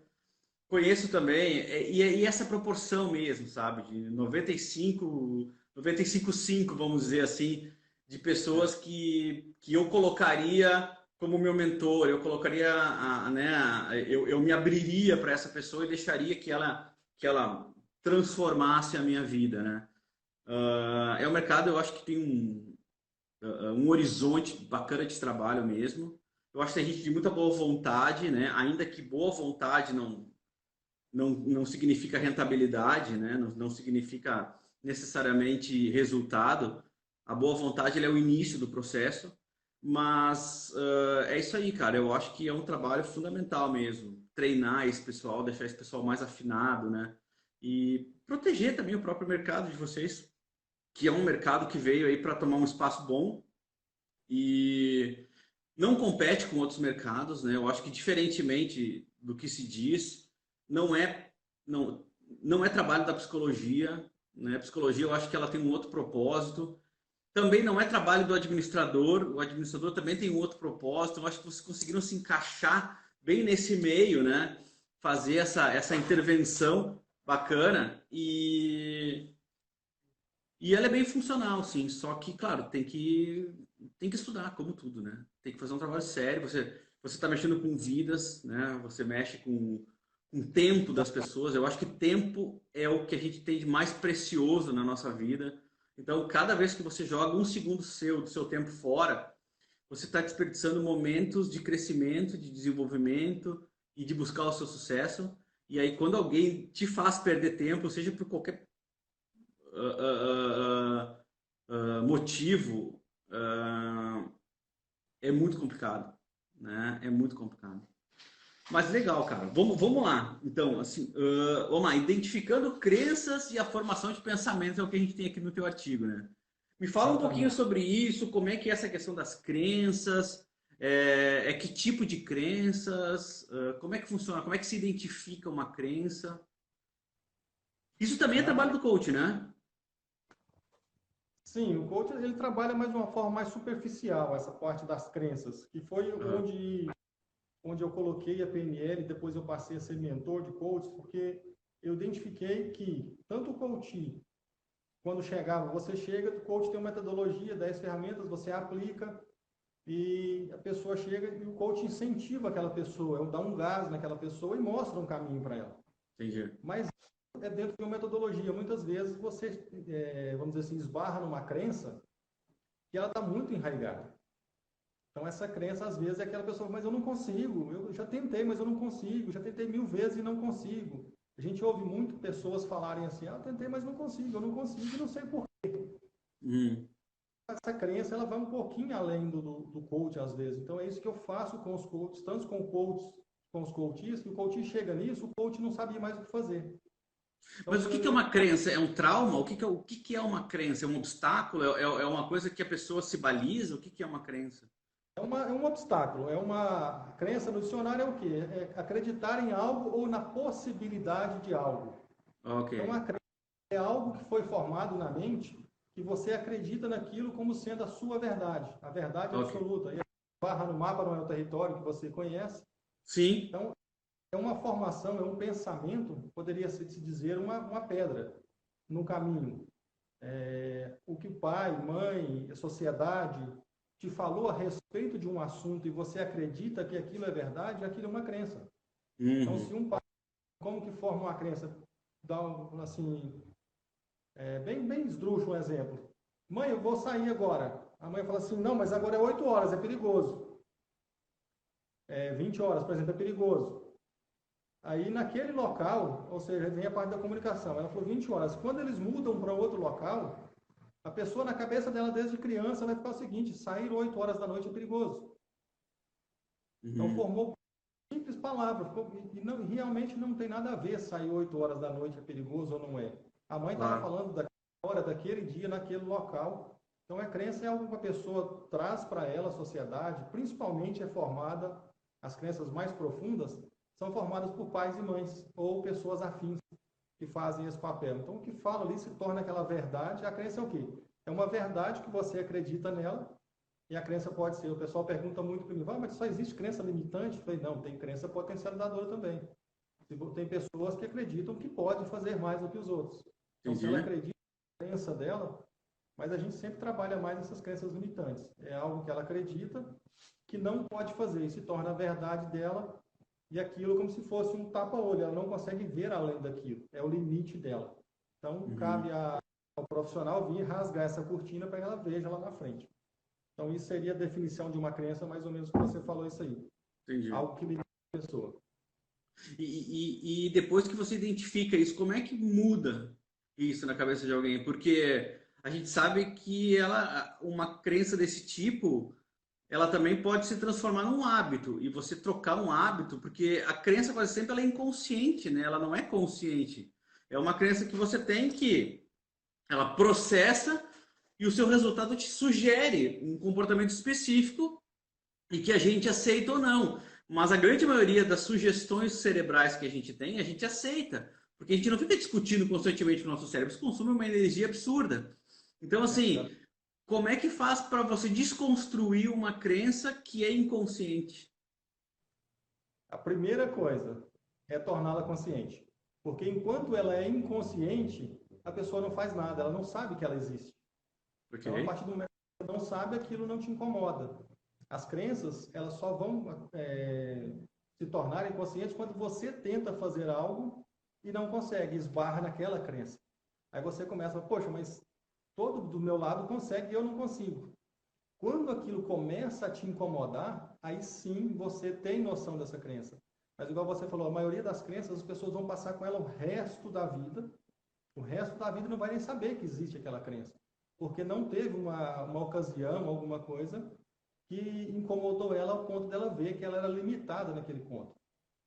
Conheço também, e essa proporção mesmo, sabe? De 95,5, vamos dizer assim, de pessoas que eu colocaria como meu mentor, eu colocaria, eu me abriria para essa pessoa e deixaria que ela transformasse a minha vida, né? É um mercado, eu acho que tem um horizonte bacana de trabalho mesmo. Eu acho que tem gente de muita boa vontade, né? Ainda que boa vontade não significa rentabilidade, né? Não significa necessariamente resultado. A boa vontade é o início do processo, mas é isso aí, cara. Eu acho que é um trabalho fundamental mesmo. Treinar esse pessoal, deixar esse pessoal mais afinado, né? E proteger também o próprio mercado de vocês, que é um mercado que veio aí para tomar um espaço bom e não compete com outros mercados, né? Eu acho que diferentemente do que se diz, não é não, não é trabalho da psicologia, né? A psicologia eu acho que ela tem um outro propósito. Também não é trabalho do administrador, o administrador também tem um outro propósito. Eu acho que vocês conseguiram se encaixar bem nesse meio, né? Fazer essa intervenção bacana e ela é bem funcional, sim. Só que, claro, tem que estudar, como tudo, né? Tem que fazer um trabalho sério. Você está mexendo com vidas, né? Você mexe com o tempo das pessoas. Eu acho que tempo é o que a gente tem de mais precioso na nossa vida. Então, cada vez que você joga um segundo do seu tempo fora, você está desperdiçando momentos de crescimento, de desenvolvimento e de buscar o seu sucesso. E aí, quando alguém te faz perder tempo, seja por qualquer motivo, é muito complicado, né? É muito complicado. Mas legal, cara. Vamos lá. Então, assim, vamos lá. Identificando crenças e a formação de pensamentos é o que a gente tem aqui no teu artigo, né? Me fala um pouquinho sobre isso, como é que é essa questão das crenças, que tipo de crenças, como é que funciona, como é que se identifica uma crença. Isso também é trabalho do coach, né? Sim, o coach ele trabalha mais de uma forma mais superficial, essa parte das crenças, que foi onde eu coloquei a PNL, depois eu passei a ser mentor de coach, porque eu identifiquei que tanto o coach quando chegava, você chega, o coach tem uma metodologia, 10 ferramentas, você aplica e a pessoa chega e o coach incentiva aquela pessoa, dá um gás naquela pessoa e mostra um caminho para ela. Entendi. Mas é dentro de uma metodologia. Muitas vezes você, vamos dizer assim, esbarra numa crença que ela está muito enraizada. Então, essa crença, às vezes, é aquela pessoa, mas eu não consigo, eu já tentei, mas eu não consigo, já tentei 1000 vezes e não consigo. A gente ouve muito pessoas falarem assim, eu tentei, mas não consigo, eu não consigo e não sei por quê. Essa crença, ela vai um pouquinho além do coach, às vezes. Então, é isso que eu faço com os coaches, tanto com os coaches, que o coach chega nisso, o coach não sabia mais o que fazer. Então, Mas o que é uma crença? É um trauma? O que é uma crença? É um obstáculo? É uma coisa que a pessoa se baliza? O que é uma crença? É um obstáculo, é uma crença no dicionário é o quê? É acreditar em algo ou na possibilidade de algo. Ok. Então, a crença é algo que foi formado na mente que você acredita naquilo como sendo a sua verdade, a verdade absoluta. E a barra no mapa não é o território que você conhece. Sim. Então, é uma formação, é um pensamento, poderia se dizer uma pedra no caminho. O que pai, mãe, a sociedade te falou a respeito de um assunto e você acredita que aquilo é verdade, aquilo é uma crença. Então, se um pai, como que forma uma crença? Dá assim, bem esdrúxulo um exemplo. Mãe, eu vou sair agora. A mãe fala assim, não, mas agora é 8 horas, é perigoso. 20 horas, por exemplo, é perigoso. Aí, naquele local, ou seja, vem a parte da comunicação. Ela falou 20 horas. Quando eles mudam para outro local, a pessoa, na cabeça dela, desde criança, vai ficar o seguinte, sair 8 horas da noite é perigoso. Então, formou simples palavras. E realmente não tem nada a ver sair 8 horas da noite é perigoso ou não é. A mãe estava falando daquela hora, daquele dia, naquele local. Então, a crença é algo que a pessoa traz para ela, a sociedade, principalmente é formada, as crenças mais profundas, são formadas por pais e mães, ou pessoas afins que fazem esse papel. Então, o que fala ali se torna aquela verdade. A crença é o quê? É uma verdade que você acredita nela, e a crença pode ser, o pessoal pergunta muito para mim, mas só existe crença limitante? Eu falei, não, tem crença potencializadora também. Tem pessoas que acreditam que pode fazer mais do que os outros. Então, se ela acredita na crença dela, mas a gente sempre trabalha mais essas crenças limitantes. É algo que ela acredita que não pode fazer, e se torna a verdade dela, e aquilo como se fosse um tapa-olho, ela não consegue ver além daquilo, é o limite dela. Então, cabe ao profissional vir rasgar essa cortina para que ela veja lá na frente. Então, isso seria a definição de uma crença, mais ou menos o que você falou isso aí. Entendi. Algo que limita a pessoa. E depois que você identifica isso, como é que muda isso na cabeça de alguém? Porque a gente sabe que uma crença desse tipo, ela também pode se transformar num hábito. E você trocar um hábito, porque a crença quase sempre ela é inconsciente, né? Ela não é consciente. É uma crença que você tem que ela processa e o seu resultado te sugere um comportamento específico e que a gente aceita ou não. Mas a grande maioria das sugestões cerebrais que a gente aceita. Porque a gente não fica discutindo constantemente com o nosso cérebro, isso consome uma energia absurda. Então, assim, como é que faz para você desconstruir uma crença que é inconsciente? A primeira coisa é torná-la consciente. Porque enquanto ela é inconsciente, a pessoa não faz nada, ela não sabe que ela existe. Okay. Então, a partir do momento que você não sabe, aquilo não te incomoda. As crenças, elas só vão se tornarem conscientes quando você tenta fazer algo e não consegue, esbarra naquela crença. Aí você começa, poxa, mas todo do meu lado consegue e eu não consigo. Quando aquilo começa a te incomodar, aí sim você tem noção dessa crença. Mas igual você falou, a maioria das crenças as pessoas vão passar com ela o resto da vida. O resto da vida não vai nem saber que existe aquela crença. Porque não teve uma ocasião, alguma coisa que incomodou ela ao ponto dela ver que ela era limitada naquele ponto.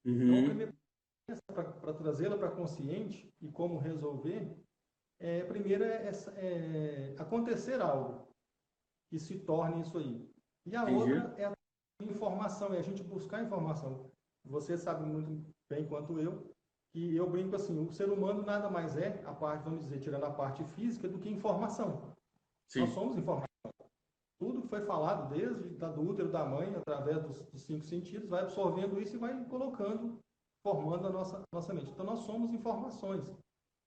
Então, a primeira coisa para trazê-la para consciente e como resolver, primeiro é acontecer algo que se torne isso aí. E a outra é a informação, é a gente buscar informação. Você sabe muito bem quanto eu, que eu brinco assim, o ser humano nada mais é, a parte, vamos dizer, tirando a parte física, do que informação. Sim. Nós somos informação. Tudo que foi falado desde do útero da mãe, através dos 5 sentidos, vai absorvendo isso e vai colocando, formando a nossa mente. Então, nós somos informações.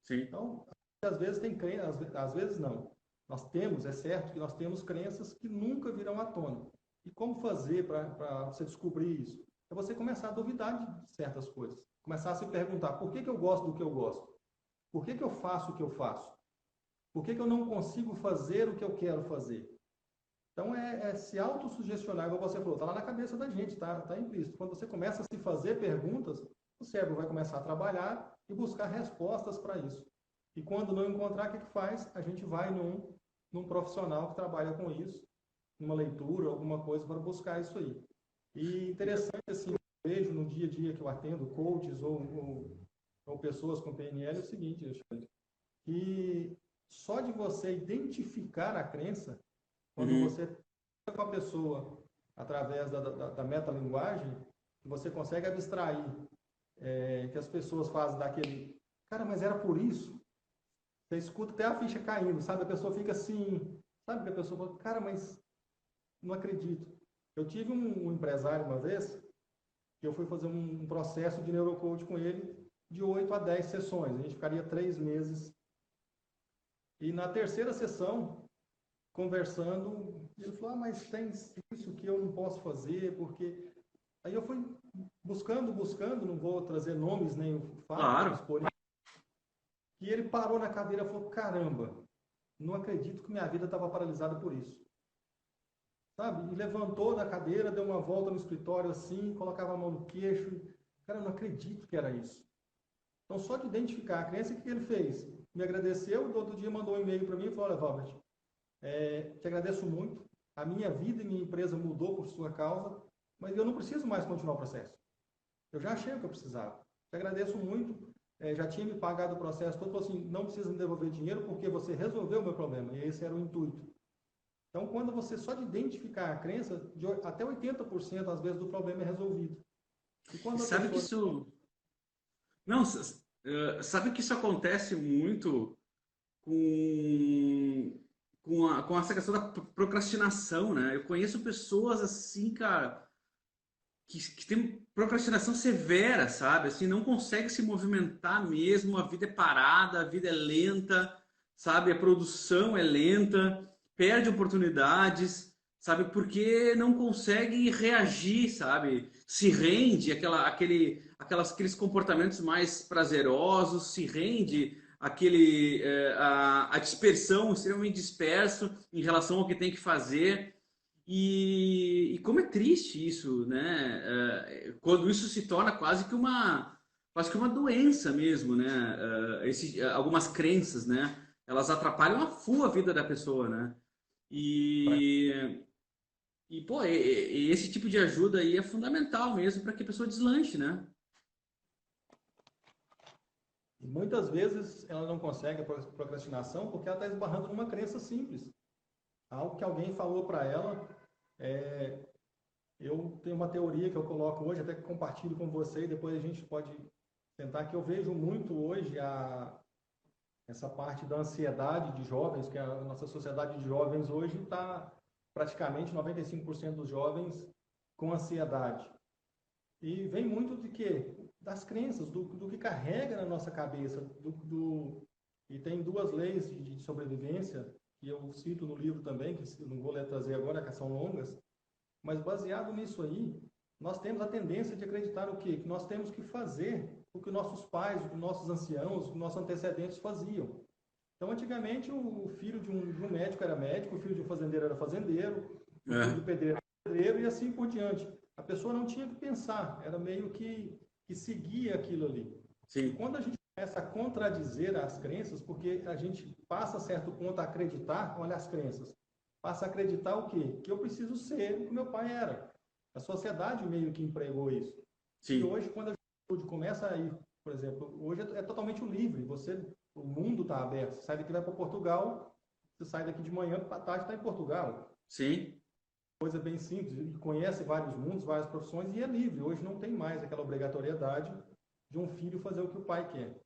Sim. Então, às vezes tem crenças, às vezes não. Nós temos, é certo que nós temos crenças que nunca virão à tona. E como fazer para você descobrir isso? É você começar a duvidar de certas coisas. Começar a se perguntar, por que eu gosto do que eu gosto? Por que eu faço o que eu faço? Por que eu não consigo fazer o que eu quero fazer? Então, é se autossugestionar, como você falou, está lá na cabeça da gente, tá implícito. Quando você começa a se fazer perguntas, o cérebro vai começar a trabalhar e buscar respostas para isso. E quando não encontrar, o que faz? A gente vai num profissional que trabalha com isso, numa leitura, alguma coisa para buscar isso aí. E interessante, assim, eu vejo no dia a dia que eu atendo coaches ou pessoas com PNL, é o seguinte, Alexandre, que só de você identificar a crença, quando você fala com a pessoa através da metalinguagem, você consegue abstrair que as pessoas fazem daquele, cara, mas era por isso? Você escuta até a ficha caindo, sabe? A pessoa fica assim, sabe que a pessoa fala, cara, mas não acredito. Eu tive um empresário uma vez, que eu fui fazer um processo de neurocoach com ele, de 8 a 10 sessões. A gente ficaria 3 meses. E na terceira sessão, conversando, ele falou, mas tem isso que eu não posso fazer, porque... Aí eu fui buscando, não vou trazer nomes nem fatos, Claro. e ele parou na cadeira e falou, caramba, não acredito que minha vida estava paralisada por isso. Sabe? E levantou da cadeira, deu uma volta no escritório assim, colocava a mão no queixo. Cara, eu não acredito que era isso. Então, só de identificar a crença, o que ele fez? Me agradeceu, do outro dia mandou um e-mail para mim e falou, olha, Valbert, te agradeço muito, a minha vida e minha empresa mudou por sua causa, mas eu não preciso mais continuar o processo. Eu já achei o que eu precisava. Te agradeço muito, já tinha me pagado o processo todo, falou assim, não precisa me devolver dinheiro porque você resolveu o meu problema, e esse era o intuito. Então, quando você só de identificar a crença, até 80% às vezes do problema é resolvido. E E quando a sabe que pessoa... isso. Não, sabe que isso acontece muito com, com essa questão da procrastinação, né? Eu conheço pessoas assim, cara, que tem procrastinação severa, sabe? Assim, não consegue se movimentar mesmo, a vida é parada, a vida é lenta, sabe? A produção é lenta, perde oportunidades, sabe? Porque não consegue reagir, sabe? Se rende aqueles comportamentos mais prazerosos, se rende a dispersão, extremamente disperso em relação ao que tem que fazer. E como é triste isso, né? Quando isso se torna quase que uma doença mesmo, né? Algumas crenças, né? Elas atrapalham a full a vida da pessoa, né? E, pô, e esse tipo de ajuda aí é fundamental mesmo para que a pessoa deslanche, né? E muitas vezes ela não consegue a procrastinação porque ela está esbarrando numa crença simples. Algo que alguém falou para ela. Eu tenho uma teoria que eu coloco hoje, até que compartilho com você, e depois a gente pode tentar, que eu vejo muito hoje essa parte da ansiedade de jovens, que a nossa sociedade de jovens hoje está praticamente 95% dos jovens com ansiedade. E vem muito de quê? Das crenças, do que carrega na nossa cabeça. E tem duas leis de sobrevivência, que eu cito no livro também, que eu não vou trazer agora, que são longas, mas baseado nisso aí, nós temos a tendência de acreditar o quê? Que nós temos que fazer o que nossos pais, o que nossos anciãos, os nossos antecedentes faziam. Então, antigamente, o filho de um médico era médico, o filho de um fazendeiro era fazendeiro, o filho do pedreiro era pedreiro e assim por diante. A pessoa não tinha que pensar, era meio que seguia aquilo ali. Sim. E quando a gente começa a contradizer as crenças, porque a gente passa a certo ponto a acreditar, olha as crenças, passa a acreditar o quê? Que eu preciso ser o que meu pai era. A sociedade meio que empregou isso. Sim. E hoje, quando a juventude começa a ir, por exemplo, hoje é totalmente livre. O mundo está aberto. Você sai daqui e vai para Portugal, você sai daqui de manhã para tarde está em Portugal. Sim. Coisa bem simples. E conhece vários mundos, várias profissões e é livre. Hoje não tem mais aquela obrigatoriedade de um filho fazer o que o pai quer.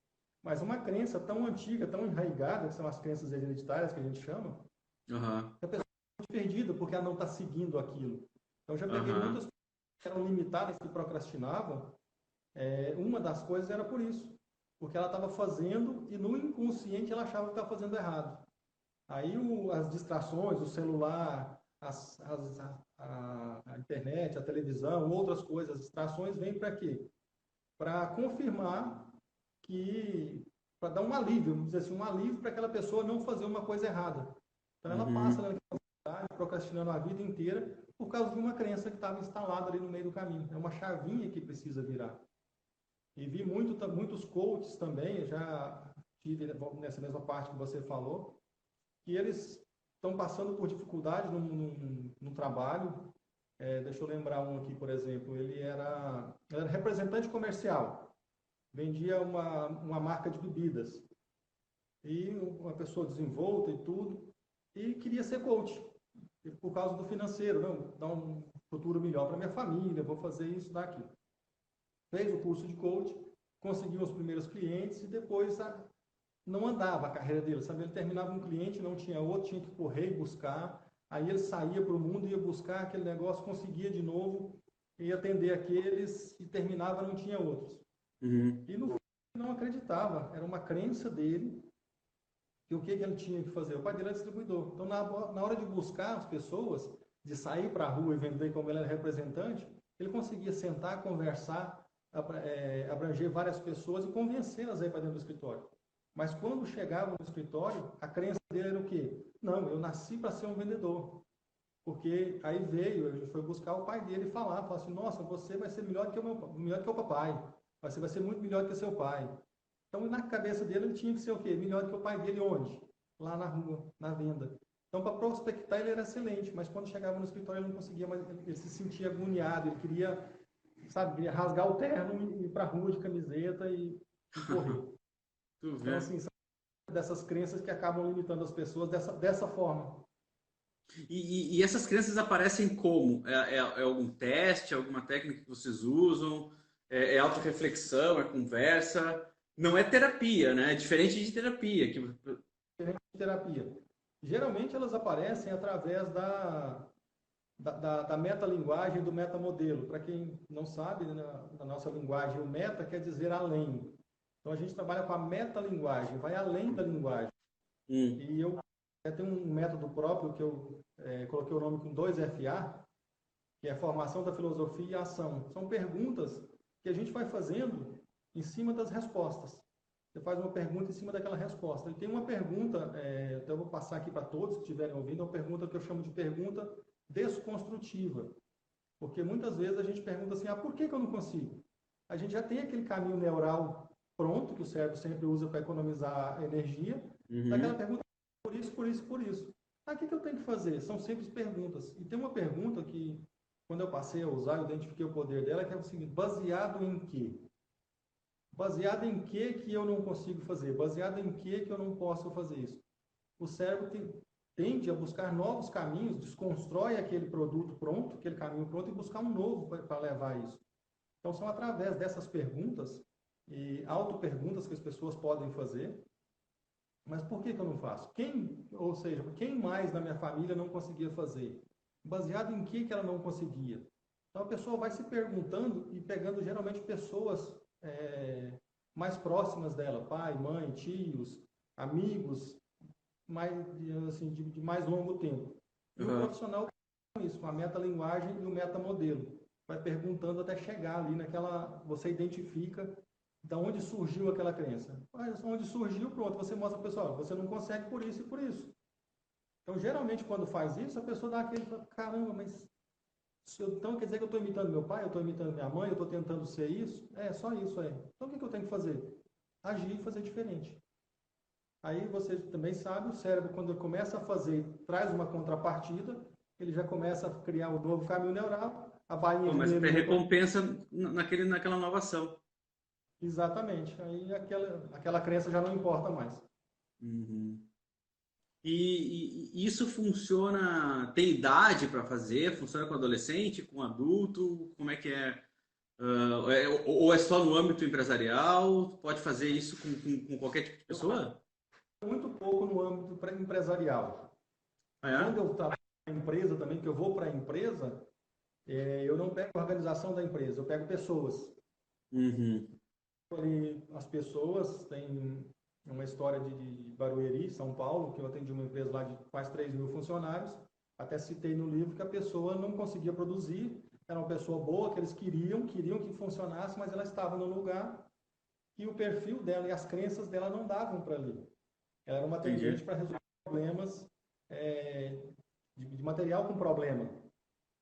Mas uma crença tão antiga, tão enraizada, que são as crenças hereditárias que a gente chama, que a pessoa é perdida porque ela não está seguindo aquilo. Então, já peguei muitas pessoas que eram limitadas, que procrastinavam. Uma das coisas era por isso. porque ela estava fazendo e no inconsciente ela achava que estava fazendo errado. Aí as distrações, o celular, a internet, a televisão, outras coisas, as distrações vêm para quê? Para confirmar que, para dar um alívio, vamos dizer assim, um alívio para aquela pessoa não fazer uma coisa errada. Então ela passa Uhum. procrastinando a vida inteira por causa de uma crença que estava instalada ali no meio do caminho. É uma chavinha que precisa virar. E vi muitos coaches também, eu já tive nessa mesma parte que você falou, que eles estão passando por dificuldade no trabalho. Deixa eu lembrar um aqui, por exemplo, ele era representante comercial, vendia uma marca de bebidas. E uma pessoa desenvolta e tudo, e queria ser coach, por causa do financeiro, não, dar um futuro melhor para minha família, vou fazer isso daqui. Fez o curso de coach, conseguiu os primeiros clientes e depois não andava a carreira dele, sabe? Ele terminava um cliente, não tinha outro, tinha que correr e buscar, aí ele saía para o mundo, ia buscar aquele negócio, conseguia de novo, ia atender aqueles e terminava, não tinha outros. Uhum. E no fim, não acreditava, era uma crença dele, que o que ele tinha que fazer? O pai dele era distribuidor. Então, na hora de buscar as pessoas, de sair para a rua e vender como ele era representante, ele conseguia sentar, conversar, abranger várias pessoas e convencê-las aí para dentro do escritório. Mas quando chegava no escritório, a crença dele era o quê? Não, eu nasci para ser um vendedor. Porque aí veio, ele foi buscar o pai dele e falar assim, nossa, você vai ser melhor que o papai. Você vai ser muito melhor que o seu pai. Então, na cabeça dele, ele tinha que ser o quê? Melhor do que o pai dele onde? Lá na rua, na venda. Então, para prospectar, ele era excelente, mas quando chegava no escritório, ele não conseguia mais, ele se sentia agoniado, ele queria, sabe, queria rasgar o terno e ir para a rua de camiseta e correr. Tu Então, vê. assim, são dessas crenças que acabam limitando as pessoas dessa forma. E essas crenças aparecem como? É algum teste, alguma técnica que vocês usam? É autorreflexão, é conversa? Não é terapia, né? É diferente de terapia. Terapia. Geralmente, elas aparecem através da metalinguagem, do metamodelo. Para quem não sabe, né, na nossa linguagem, o meta quer dizer além. Então, a gente trabalha com a metalinguagem, vai além da linguagem. Hum. E eu tenho um método próprio que eu coloquei o nome com 2FA, que é a formação da filosofia e a ação. São perguntas que a gente vai fazendo em cima das respostas. Você faz uma pergunta em cima daquela resposta. E tem uma pergunta, então eu vou passar aqui para todos que estiverem ouvindo, é uma pergunta que eu chamo de pergunta desconstrutiva. Porque muitas vezes a gente pergunta assim, por que eu não consigo? A gente já tem aquele caminho neural pronto, que o cérebro sempre usa para economizar energia, daquela Uhum. pergunta, por isso, por isso, por isso. O que eu tenho que fazer? São simples perguntas. E tem uma pergunta que, quando eu passei a usar, eu identifiquei o poder dela, que é o seguinte, baseado em quê? Baseado em que eu não consigo fazer? Baseado em que eu não posso fazer isso? O cérebro tende a buscar novos caminhos, desconstrói aquele produto pronto, aquele caminho pronto, e buscar um novo para levar isso. Então, são através dessas perguntas e auto-perguntas que as pessoas podem fazer. Mas por que eu não faço? Ou seja, quem mais na minha família não conseguia fazer? Baseado em que ela não conseguia? Então, a pessoa vai se perguntando e pegando geralmente pessoas mais próximas dela, pai, mãe, tios, amigos, mais, assim, de mais longo tempo. E o Uhum. profissional com isso, com a metalinguagem e o metamodelo. Vai perguntando até chegar ali naquela. Você identifica de onde surgiu aquela crença. Onde surgiu, pronto, você mostra para o pessoal, você não consegue por isso e por isso. Então, geralmente, quando faz isso, a pessoa dá aquele, caramba, mas então quer dizer que eu estou imitando meu pai, eu estou imitando minha mãe, eu estou tentando ser isso? É, só isso, é. Então, o que eu tenho que fazer? Agir e fazer diferente. Aí você também sabe, o cérebro, quando ele começa a fazer, traz uma contrapartida, ele já começa a criar um novo caminho neural, a bainha Pô, de mas medo ter não começa. recompensa naquela nova ação. Exatamente. Aí aquela crença já não importa mais. Uhum. E isso funciona, tem idade para fazer? Funciona com adolescente, com adulto? Como é que é? Ou é só no âmbito empresarial? Pode fazer isso com qualquer tipo de Eu faço pessoa? muito pouco no âmbito empresarial. Ah, Quando é? eu trabalho na empresa também, que eu vou para a empresa, eu não pego a organização da empresa, eu pego pessoas. Uhum. ali as pessoas, tem uma história de Barueri, São Paulo, que eu atendi uma empresa lá de quase 3.000 funcionários, até citei no livro que a pessoa não conseguia produzir, era uma pessoa boa, que eles queriam que funcionasse, mas ela estava no lugar e o perfil dela e as crenças dela não davam para ali. Ela era uma atendente Entendi. para resolver problemas é, de material com problema.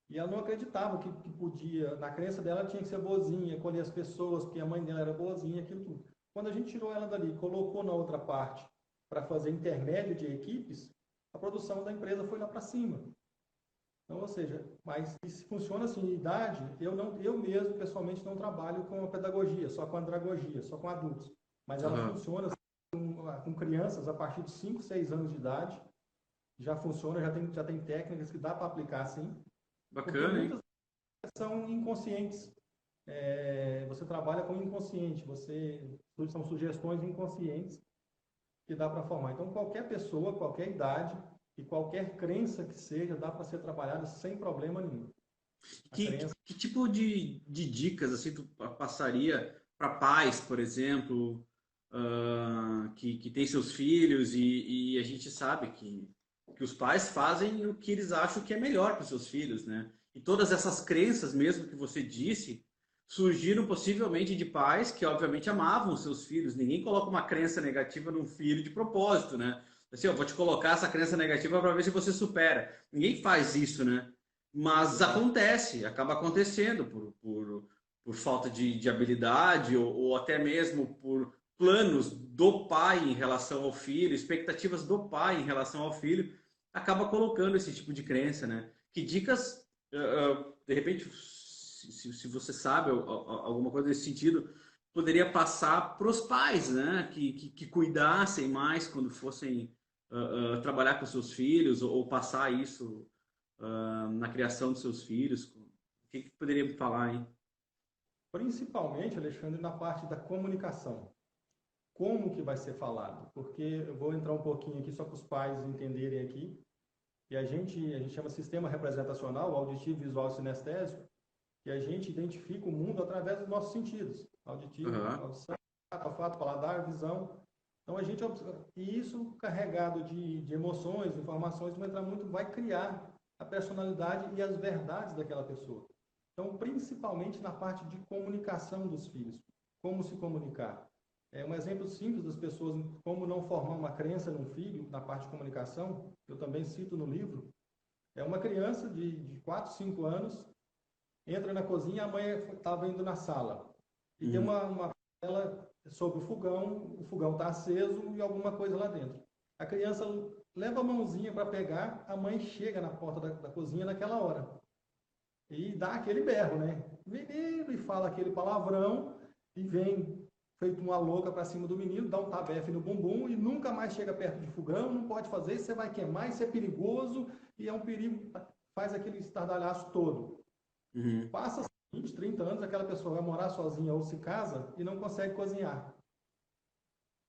E ela não acreditava que podia, na crença dela, ela tinha que ser boazinha, acolher as pessoas, porque a mãe dela era boazinha, aquilo tudo. Quando a gente tirou ela dali e colocou na outra parte para fazer intermédio de equipes, a produção da empresa foi lá para cima. Então, ou seja, mas se funciona assim, idade, eu mesmo, pessoalmente, não trabalho com a pedagogia, só com a andragogia, só com adultos. Mas ela Aham. funciona assim, com crianças a partir de 5, 6 anos de idade, já funciona, já tem técnicas que dá para aplicar assim, porque Bacana, muitas hein? são inconscientes. Você trabalha com o inconsciente, são sugestões inconscientes que dá para formar. Então, qualquer pessoa, qualquer idade e qualquer crença que seja, dá para ser trabalhada sem problema nenhum. A crença, Que tipo de dicas assim tu passaria para pais, por exemplo, que têm seus filhos e a gente sabe que os pais fazem o que eles acham que é melhor para os seus filhos, né? E todas essas crenças mesmo que você disse surgiram possivelmente de pais que obviamente amavam os seus filhos. Ninguém coloca uma crença negativa num filho de propósito, né? Assim, eu vou te colocar essa crença negativa para ver se você supera. Ninguém faz isso, né? Mas exato. acontece, acaba acontecendo por falta de habilidade ou até mesmo por planos do pai em relação ao filho, expectativas do pai em relação ao filho, acaba colocando esse tipo de crença, né? Que dicas, de repente, se você sabe alguma coisa nesse sentido, poderia passar para os pais, né? Que cuidassem mais quando fossem trabalhar com seus filhos ou passar isso na criação dos seus filhos? O que poderia me falar, hein? Principalmente, Alexandre, na parte da comunicação. Como que vai ser falado? Porque eu vou entrar um pouquinho aqui só para os pais entenderem aqui. E a gente chama sistema representacional, auditivo, visual e sinestésico, que a gente identifica o mundo através dos nossos sentidos. Auditivo, Aham, audição, olfato, paladar, visão. Então, e isso carregado de emoções, informações, vai criar a personalidade e as verdades daquela pessoa. Então, principalmente na parte de comunicação dos filhos. Como se comunicar. Um exemplo simples das pessoas, como não formar uma crença num filho, na parte de comunicação, eu também cito no livro, é uma criança de 4, 5 anos, entra na cozinha, a mãe estava indo na sala. E tem uhum. uma panela sobre o fogão está aceso e alguma coisa lá dentro. A criança leva a mãozinha para pegar, a mãe chega na porta da cozinha naquela hora. E dá aquele berro, né? Menino, e fala aquele palavrão, e vem feito uma louca para cima do menino, dá um tabefe no bumbum e nunca mais chega perto de fogão, não pode fazer isso, você vai queimar, isso é perigoso, e é um perigo, faz aquele estardalhaço todo. Uhum. Passa 20, 30 anos, aquela pessoa vai morar sozinha ou se casa e não consegue cozinhar.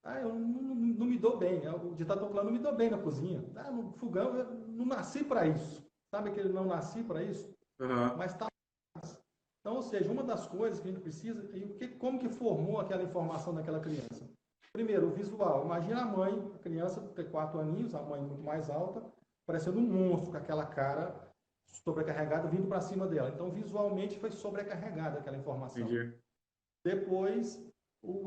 Ah, eu não me dou bem, o ditado popular não me dou bem na cozinha. Ah, no fogão, eu não nasci para isso. Sabe que ele não nasci para isso? Aham. Mas está. Então, ou seja, uma das coisas que a gente precisa, como que formou aquela informação daquela criança? Primeiro, o visual. Imagina a mãe, a criança ter 4 aninhos, a mãe muito mais alta, parecendo um monstro, com aquela cara sobrecarregada vindo para cima dela. Então, visualmente foi sobrecarregada aquela informação. Entendi. Depois,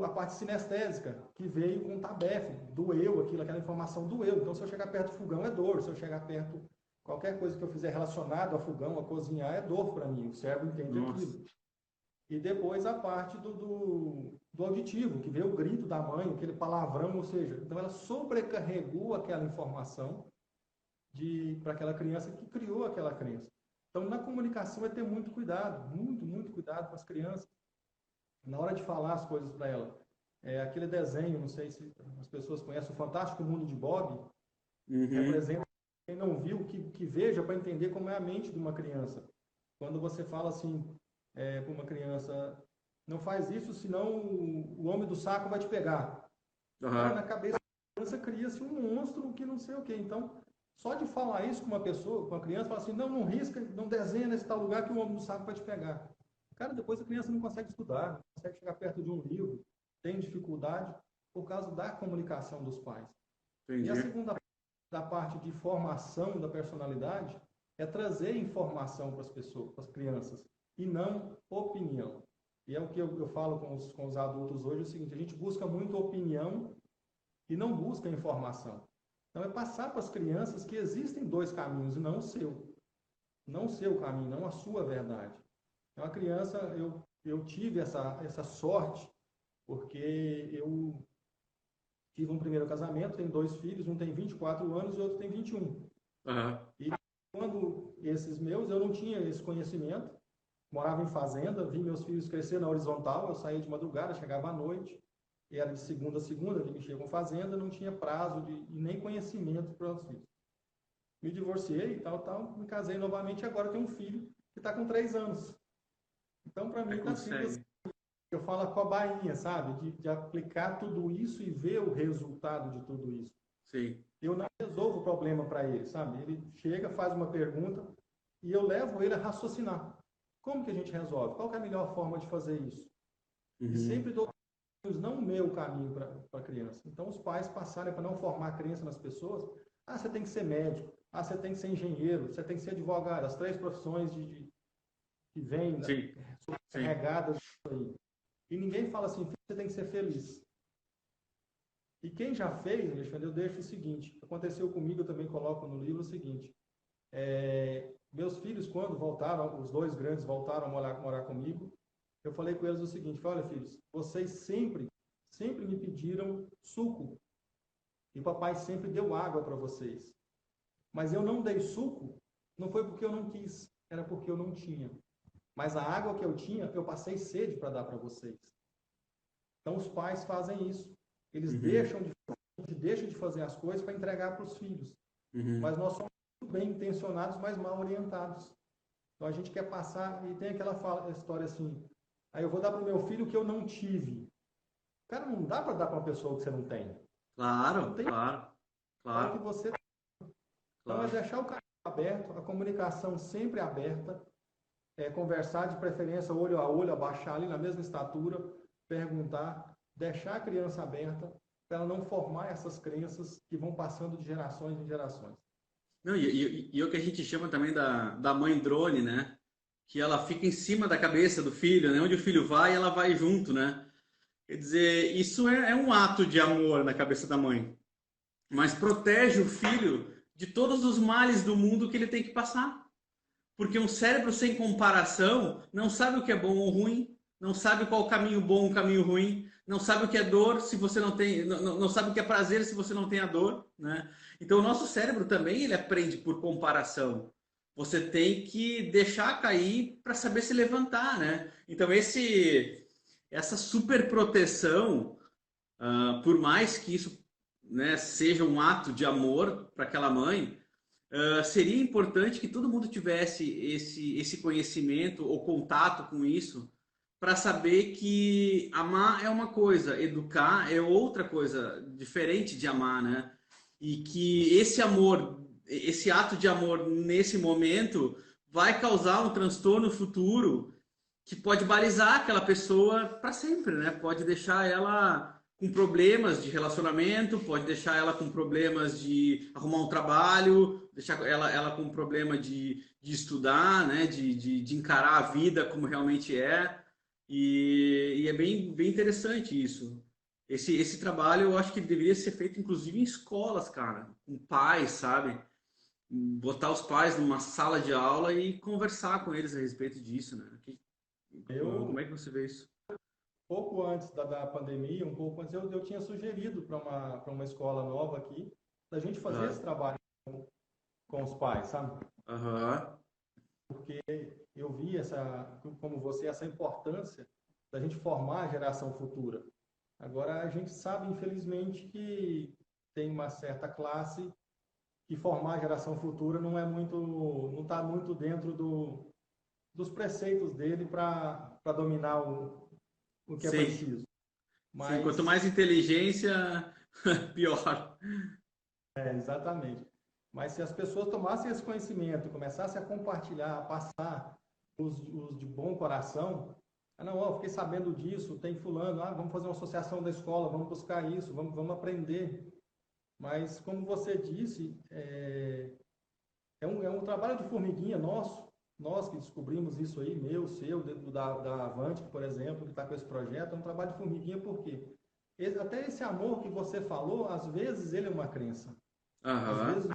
a parte sinestésica, que veio com o tabefe, doeu aquilo, aquela informação doeu. Então, se eu chegar perto do fogão, é dor. Se eu chegar perto, qualquer coisa que eu fizer relacionado a fogão, a cozinhar, é dor para mim. O cérebro entende Nossa. aquilo. E depois a parte do auditivo, que veio o grito da mãe, aquele palavrão, ou seja, então ela sobrecarregou aquela informação para aquela criança que criou aquela crença. Então, na comunicação é ter muito cuidado, muito, muito cuidado com as crianças na hora de falar as coisas para ela. Aquele desenho, não sei se as pessoas conhecem, o Fantástico Mundo de Bob, Uhum. representa, quem não viu, que veja para entender como é a mente de uma criança. Quando você fala assim para uma criança, não faz isso, senão o homem do saco vai te pegar. Cara, na Aham. cabeça da criança cria-se um monstro que não sei o quê. Então, só de falar isso com uma pessoa, com uma criança, fala assim, não risca, não desenha nesse tal lugar que o homem do saco vai te pegar. Cara, depois a criança não consegue estudar, não consegue chegar perto de um livro. tem dificuldade por causa da comunicação dos pais. E a Entendi. segunda da parte de formação da personalidade é trazer informação para as pessoas, para as crianças, e não opinião. E é o que eu falo com os adultos hoje, é o seguinte, a gente busca muito opinião e não busca informação. Então é passar para as crianças que existem dois caminhos e não o seu. Não o seu caminho, não a sua verdade. Então a criança, eu tive essa sorte, porque eu tive um primeiro casamento, tenho dois filhos, um tem 24 anos e outro tem 21. Aham. E quando esses meus, eu não tinha esse conhecimento, morava em fazenda, vi meus filhos crescer na horizontal, eu saía de madrugada, chegava à noite, e era de segunda a segunda, que mexia com fazenda, não tinha prazo e nem conhecimento para os filhos. Me divorciei e tal, me casei novamente e agora tenho um filho que está com 3 anos. Então, para mim, Aí está sendo assim, consegue. eu falo a cobainha, sabe? De aplicar tudo isso e ver o resultado de tudo isso. Sim. Eu não resolvo o problema para ele, sabe? Ele chega, faz uma pergunta e eu levo ele a raciocinar. Como que a gente resolve? Qual que é a melhor forma de fazer isso? E Uhum. sempre dou não o meu caminho para a criança. Então, os pais passarem para não formar crença nas pessoas. Ah, você tem que ser médico. Ah, você tem que ser engenheiro. Você tem que ser advogado. As 3 profissões que vêm Sim. Sim. regadas aí. E ninguém fala assim, você tem que ser feliz. E quem já fez, Alexandre, eu deixo o seguinte, aconteceu comigo, eu também coloco no livro o seguinte, meus filhos, quando voltaram, os 2 grandes voltaram a morar comigo, eu falei com eles o seguinte, olha filhos, vocês sempre me pediram suco, e papai sempre deu água para vocês. Mas eu não dei suco, não foi porque eu não quis, era porque eu não tinha. Mas a água que eu tinha, eu passei sede para dar para vocês. Então os pais fazem isso. Eles Uhum. deixam de fazer as coisas para entregar para os filhos. Mas Uhum. nós somos bem intencionados, mas mal orientados. Então a gente quer passar, e tem aquela história assim, aí eu vou dar para o meu filho o que eu não tive. Cara, não dá para dar para uma pessoa que você não tem. Não Claro, tem claro, para o que claro, você. Então é claro. deixar o canal aberto, a comunicação sempre aberta, conversar de preferência olho a olho, abaixar ali na mesma estatura, perguntar, deixar a criança aberta para ela não formar essas crenças que vão passando de gerações em gerações. Não, e o que a gente chama também da mãe drone, né? Que ela fica em cima da cabeça do filho, né? Onde o filho vai, ela vai junto, né? Quer dizer, isso é um ato de amor na cabeça da mãe, mas protege o filho de todos os males do mundo que ele tem que passar. Porque um cérebro sem comparação não sabe o que é bom ou ruim, não sabe qual o caminho bom ou o caminho ruim, não sabe o que é dor se você não tem, não sabe o que é prazer se você não tem a dor, né? Então o nosso cérebro também ele aprende por comparação. Você tem que deixar cair para saber se levantar, né? Então essa super proteção, por mais que isso, né, seja um ato de amor para aquela mãe, seria importante que todo mundo tivesse esse conhecimento ou contato com isso para saber que amar é uma coisa, educar é outra coisa diferente de amar, né? E que esse amor, esse ato de amor nesse momento vai causar um transtorno futuro que pode balizar aquela pessoa para sempre, né? Pode deixar ela com problemas de relacionamento, pode deixar ela com problemas de arrumar um trabalho, deixar ela com problema de estudar, né? De encarar a vida como realmente é. E é bem interessante isso. Esse trabalho eu acho que deveria ser feito inclusive em escolas, cara, com pais, sabe? Botar os pais numa sala de aula e conversar com eles a respeito disso, né? Como Eu, é que você vê isso? pouco antes da pandemia, um pouco antes, eu tinha sugerido para uma escola nova aqui, da gente fazer esse Aham. trabalho com os pais, sabe? Aham. Porque eu vi como você, essa importância da gente formar a geração futura. Agora, a gente sabe, infelizmente, que tem uma certa classe que formar a geração futura não está muito dentro dos preceitos dele para dominar o que é Sim, preciso. sim. Quanto Mas, mais inteligência, pior. exatamente. Mas se as pessoas tomassem esse conhecimento, começassem a compartilhar, a passar os de bom coração, Ah, não, ó, fiquei sabendo disso, tem fulano, vamos fazer uma associação da escola, vamos buscar isso, vamos aprender. Mas, como você disse, é um trabalho de formiguinha nosso, nós que descobrimos isso aí, meu, seu, da Avante, por exemplo, que está com esse projeto, é um trabalho de formiguinha porque até esse amor que você falou, às vezes ele é uma crença. Às Aham. vezes,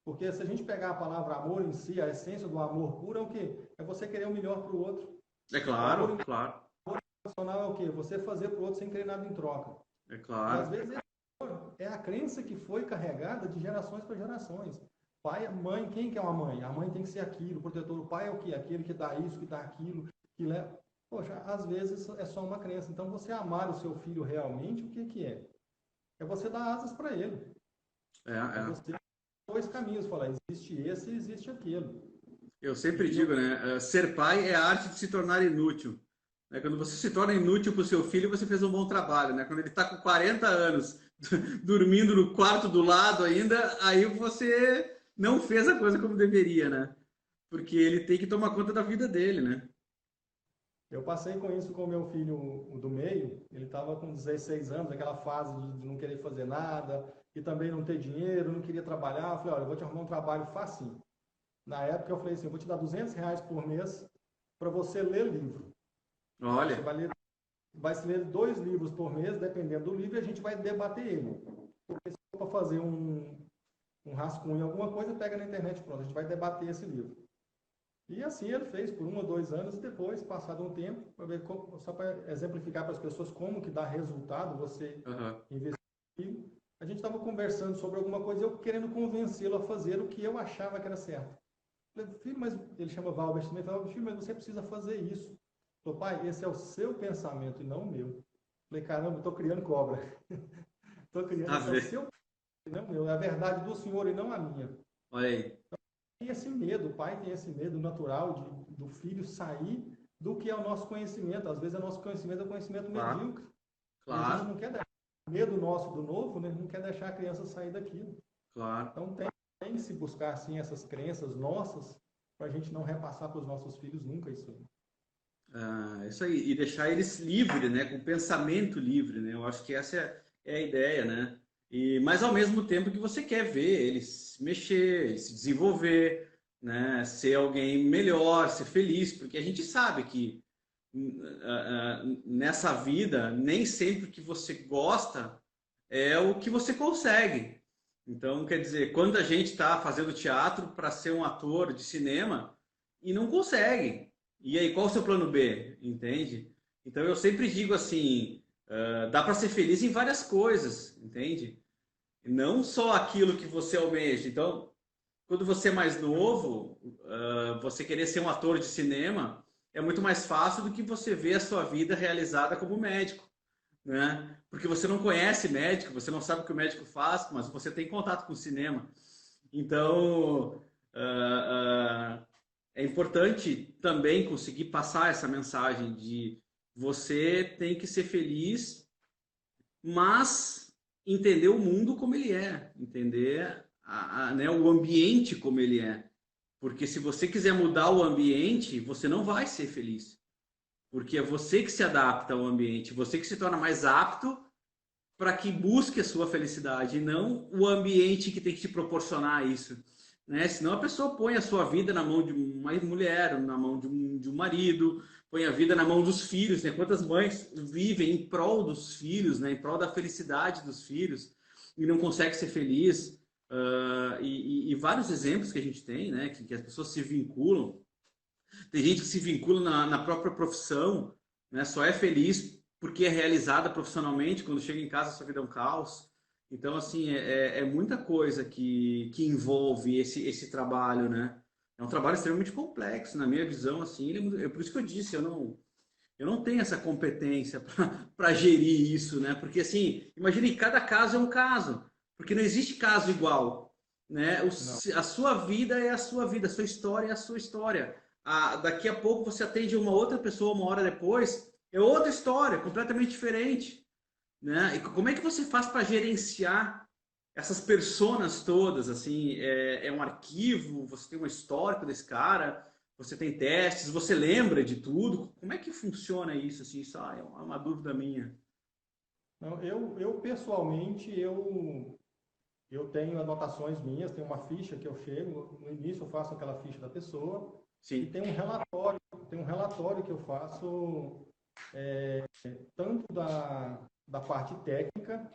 porque se a gente pegar a palavra amor em si, a essência do amor puro é o quê? É você querer o melhor para o outro. É O amor claro, claro, emocional é o quê? Você fazer para o outro sem querer nada em troca. é E às claro. vezes é a crença que foi carregada de gerações para gerações. Pai, mãe, quem que é uma mãe? A mãe tem que ser aquilo, o protetor. O pai é o quê? Aquele que dá isso, que dá aquilo, que leva. Poxa, às vezes é só uma crença. Então, você amar o seu filho realmente, o que que é? É você dar asas para ele. É, É é. você ter dois caminhos, falar, existe esse e existe aquilo. Eu sempre E eu, digo, né? Ser pai é a arte de se tornar inútil. Né? Quando você se torna inútil para o seu filho, você fez um bom trabalho, né? Quando ele está com 40 anos, dormindo no quarto do lado ainda, aí você não fez a coisa como deveria, né? Porque ele tem que tomar conta da vida dele, né? eu passei com isso com o meu filho, o do meio. Ele estava com 16 anos, aquela fase de não querer fazer nada e também não ter dinheiro, não queria trabalhar. Eu falei, olha, eu vou te arrumar um trabalho facinho. Na época eu falei assim, eu vou te dar R$ 200 por mês para você ler livro. Você Olha, vai ler 2 livros por mês, dependendo do livro, e a gente vai debater ele. Porque se for para fazer um rascunho, alguma coisa, pega na internet, pronto, a gente vai debater esse livro. E assim ele fez por 1 ou 2 anos, e depois, passado um tempo, só para exemplificar para as pessoas como que dá resultado você aham. investir, a gente estava conversando sobre alguma coisa, eu querendo convencê-lo a fazer o que eu achava que era certo. Eu falei, filho, mas ele chama Valbert também, falava, filho, mas você precisa fazer isso. Ele falou, pai, esse é o seu pensamento e não o meu. Eu falei, caramba, estou criando cobra. Estou criando, A esse é o ver. seu pensamento e não o meu. É a verdade do Senhor e não a minha. Olha aí. Tem esse medo, o pai tem esse medo natural do filho sair do que é o nosso conhecimento. Às vezes, o nosso conhecimento é um conhecimento Claro, medíocre. E a gente claro, não quer deixar o medo nosso do novo, né? Não quer deixar a criança sair daquilo. claro. Então, tem que se buscar, assim, essas crenças nossas para a gente não repassar para os nossos filhos nunca isso aí. Isso aí. E deixar eles livres, né? Com pensamento livre, né? Eu acho que essa é a ideia, né? Mas ao mesmo tempo que você quer ver eles se mexer, se desenvolver, né? Ser alguém melhor, ser feliz, porque a gente sabe que nessa vida nem sempre o que você gosta é o que você consegue. Então, quer dizer, quanta gente está fazendo teatro para ser um ator de cinema e não consegue. E aí, qual o seu plano B? Entende? Então, eu sempre digo assim: dá para ser feliz em várias coisas, entende? Não só aquilo que você almeja. Então, quando você é mais novo, você querer ser um ator de cinema é muito mais fácil do que você ver a sua vida realizada como médico, né? Porque você não conhece médico, você não sabe o que o médico faz, mas você tem contato com o cinema. Então, é importante também conseguir passar essa mensagem de você tem que ser feliz, mas entender o mundo como ele é, entender né, o ambiente como ele é. Porque se você quiser mudar o ambiente, você não vai ser feliz. Porque é você que se adapta ao ambiente, você que se torna mais apto para que busque a sua felicidade, e não o ambiente que tem que te proporcionar isso. Né? Senão a pessoa põe a sua vida na mão de uma mulher, na mão de um marido, põe a vida na mão dos filhos. Né? Quantas mães vivem em prol dos filhos, né? Em prol da felicidade dos filhos, e não consegue ser feliz. E vários exemplos que a gente tem, né? Que as pessoas se vinculam. Tem gente que se vincula na própria profissão, né? Só é feliz porque é realizada profissionalmente, quando chega em casa a sua vida é um caos. Então, assim, é muita coisa que envolve esse trabalho, né? É um trabalho extremamente complexo, na minha visão, assim. É por isso que eu disse, eu não tenho essa competência para gerir isso, né? Porque, assim, imagine, cada caso é um caso, porque não existe caso igual, né? Não. A sua vida é a sua vida, a sua história é a sua história. Daqui a pouco você atende uma outra pessoa, uma hora depois, é outra história, completamente diferente, né? E como é que você faz para gerenciar essas personas todas, assim? É um arquivo, você tem um histórico desse cara, Você tem testes? Você lembra de tudo? Como é que funciona isso? Assim, só é uma dúvida minha. Não, eu pessoalmente, eu tenho anotações minhas, tenho uma ficha que eu chego, no início eu faço aquela ficha da pessoa, e Sim. tem um relatório que eu faço tanto da parte técnica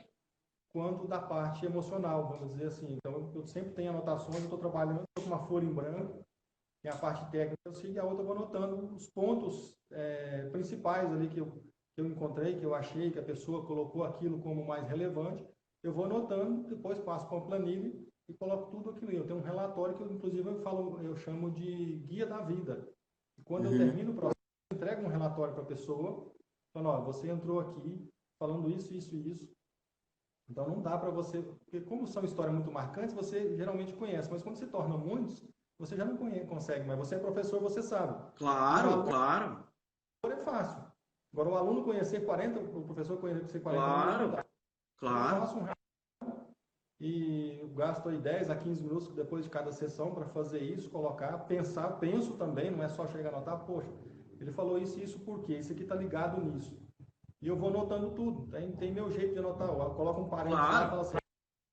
quanto da parte emocional, vamos dizer assim. Então, eu sempre tenho anotações, eu estou trabalhando com uma folha em branco, que é a parte técnica eu sigo, e a outra eu vou anotando os pontos principais ali que eu encontrei, que eu achei que a pessoa colocou aquilo como mais relevante. Eu vou anotando, depois passo para uma planilha e coloco tudo aquilo. Eu tenho um relatório que, inclusive, eu chamo de guia da vida. E quando eu Uhum. termino o processo, eu entrego um relatório para a pessoa, falando, ó, você entrou aqui falando isso, isso e isso. Então não dá para você, porque como são histórias muito marcantes, você geralmente conhece, mas quando se torna muitos, você já não consegue, mas você é professor, você sabe. E um Claro, aluno claro, é fácil. Agora, o aluno conhecer 40, o professor conhecer 40 alunos, não claro, dá. Eu claro. faço um e gasto aí 10 a 15 minutos depois de cada sessão para fazer isso, colocar, pensar, penso também, não é só chegar a anotar, poxa, ele falou isso e isso por quê? Isso aqui está ligado nisso. E eu vou anotando tudo, tem meu jeito de anotar, eu coloco um parênteses lá e falo Claro. assim,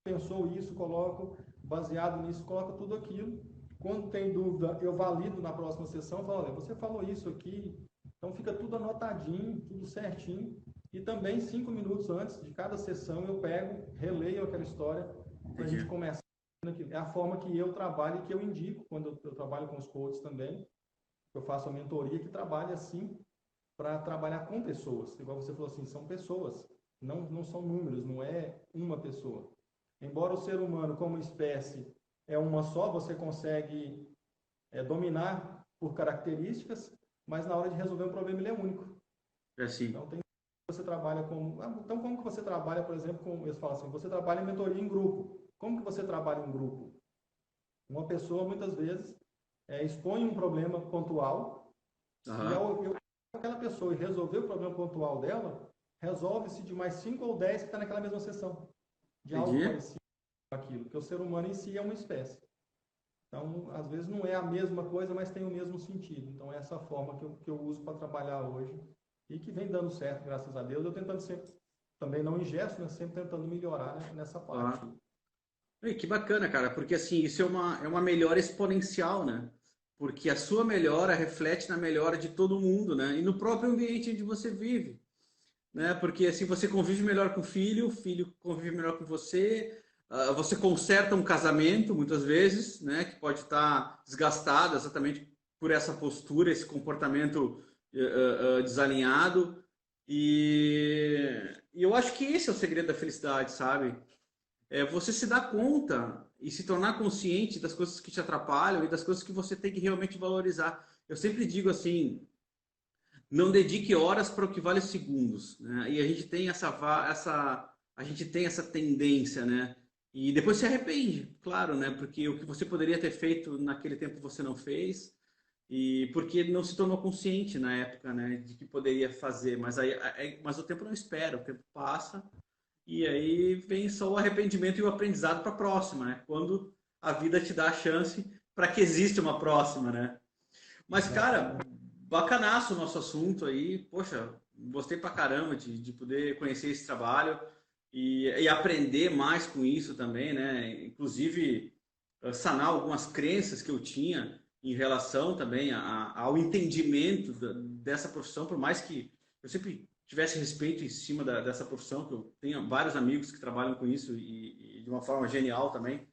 pensou isso, coloco, baseado nisso, coloco tudo aquilo. Quando tem dúvida, eu valido na próxima sessão, falo, olha, você falou isso aqui, então fica tudo anotadinho, tudo certinho. E também 5 minutos antes de cada sessão eu pego, releio aquela história para a gente Entendi. começar. É a forma que eu trabalho e que eu indico quando eu trabalho com os coaches também. Eu faço a mentoria que trabalha assim para trabalhar com pessoas. Igual você falou assim, são pessoas, não são números, não é uma pessoa. Embora o ser humano, como espécie, é uma só, você consegue dominar por características, mas na hora de resolver um problema ele é único. É assim. Então, você trabalha como... Então, como que você trabalha, por exemplo, com... Eles falam assim, você trabalha em mentoria em grupo. Como que você trabalha em grupo? Uma pessoa, muitas vezes, expõe um problema pontual e Aham. ao aquela pessoa e resolver o problema pontual dela, resolve-se de mais 5 ou 10 que está naquela mesma sessão, de algo Entendi. parecido com aquilo, porque o ser humano em si é uma espécie. Então, às vezes não é a mesma coisa, mas tem o mesmo sentido. Então, é essa forma que eu uso para trabalhar hoje e que vem dando certo, graças a Deus. Eu tentando sempre, também não ingesto, né? Sempre tentando melhorar, né, nessa parte. Claro. E que bacana, cara, porque assim, isso é uma melhora exponencial, né? Porque a sua melhora reflete na melhora de todo mundo, né? E no próprio ambiente onde você vive, né? Porque assim, você convive melhor com o filho convive melhor com você, você conserta um casamento, muitas vezes, né? Que pode estar desgastado exatamente por essa postura, esse comportamento desalinhado. E eu acho que esse é o segredo da felicidade, sabe? É você se dar conta e se tornar consciente das coisas que te atrapalham e das coisas que você tem que realmente valorizar. Eu sempre digo assim, não dedique horas para o que vale segundos, né? E a gente tem a gente tem essa tendência, né? E depois se arrepende, claro, né? Porque o que você poderia ter feito naquele tempo você não fez e porque não se tornou consciente na época, né? De que poderia fazer, mas o tempo não espera, o tempo passa e aí vem só o arrependimento e o aprendizado para a próxima, né? Quando a vida te dá a chance para que exista uma próxima, né? Mas, cara, Exatamente. bacanaço o nosso assunto aí. Poxa, gostei pra caramba de poder conhecer esse trabalho e aprender mais com isso também, né? Inclusive, sanar algumas crenças que eu tinha em relação também ao entendimento dessa profissão, por mais que eu sempre tivesse respeito em cima dessa profissão, que eu tenho vários amigos que trabalham com isso e de uma forma genial também.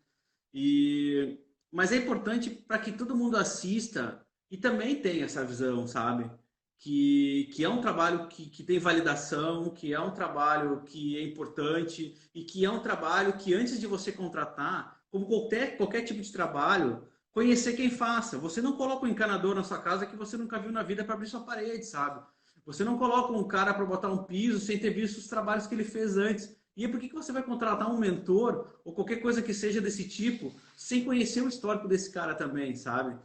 E, mas é importante para que todo mundo assista e também tenha essa visão, sabe? Que é um trabalho que tem validação, que é um trabalho que é importante e que é um trabalho que antes de você contratar, como qualquer tipo de trabalho, conhecer quem faça. Você não coloca um encanador na sua casa que você nunca viu na vida para abrir sua parede, sabe? Você não coloca um cara para botar um piso sem ter visto os trabalhos que ele fez antes. E por que você vai contratar um mentor ou qualquer coisa que seja desse tipo sem conhecer o histórico desse cara também, sabe?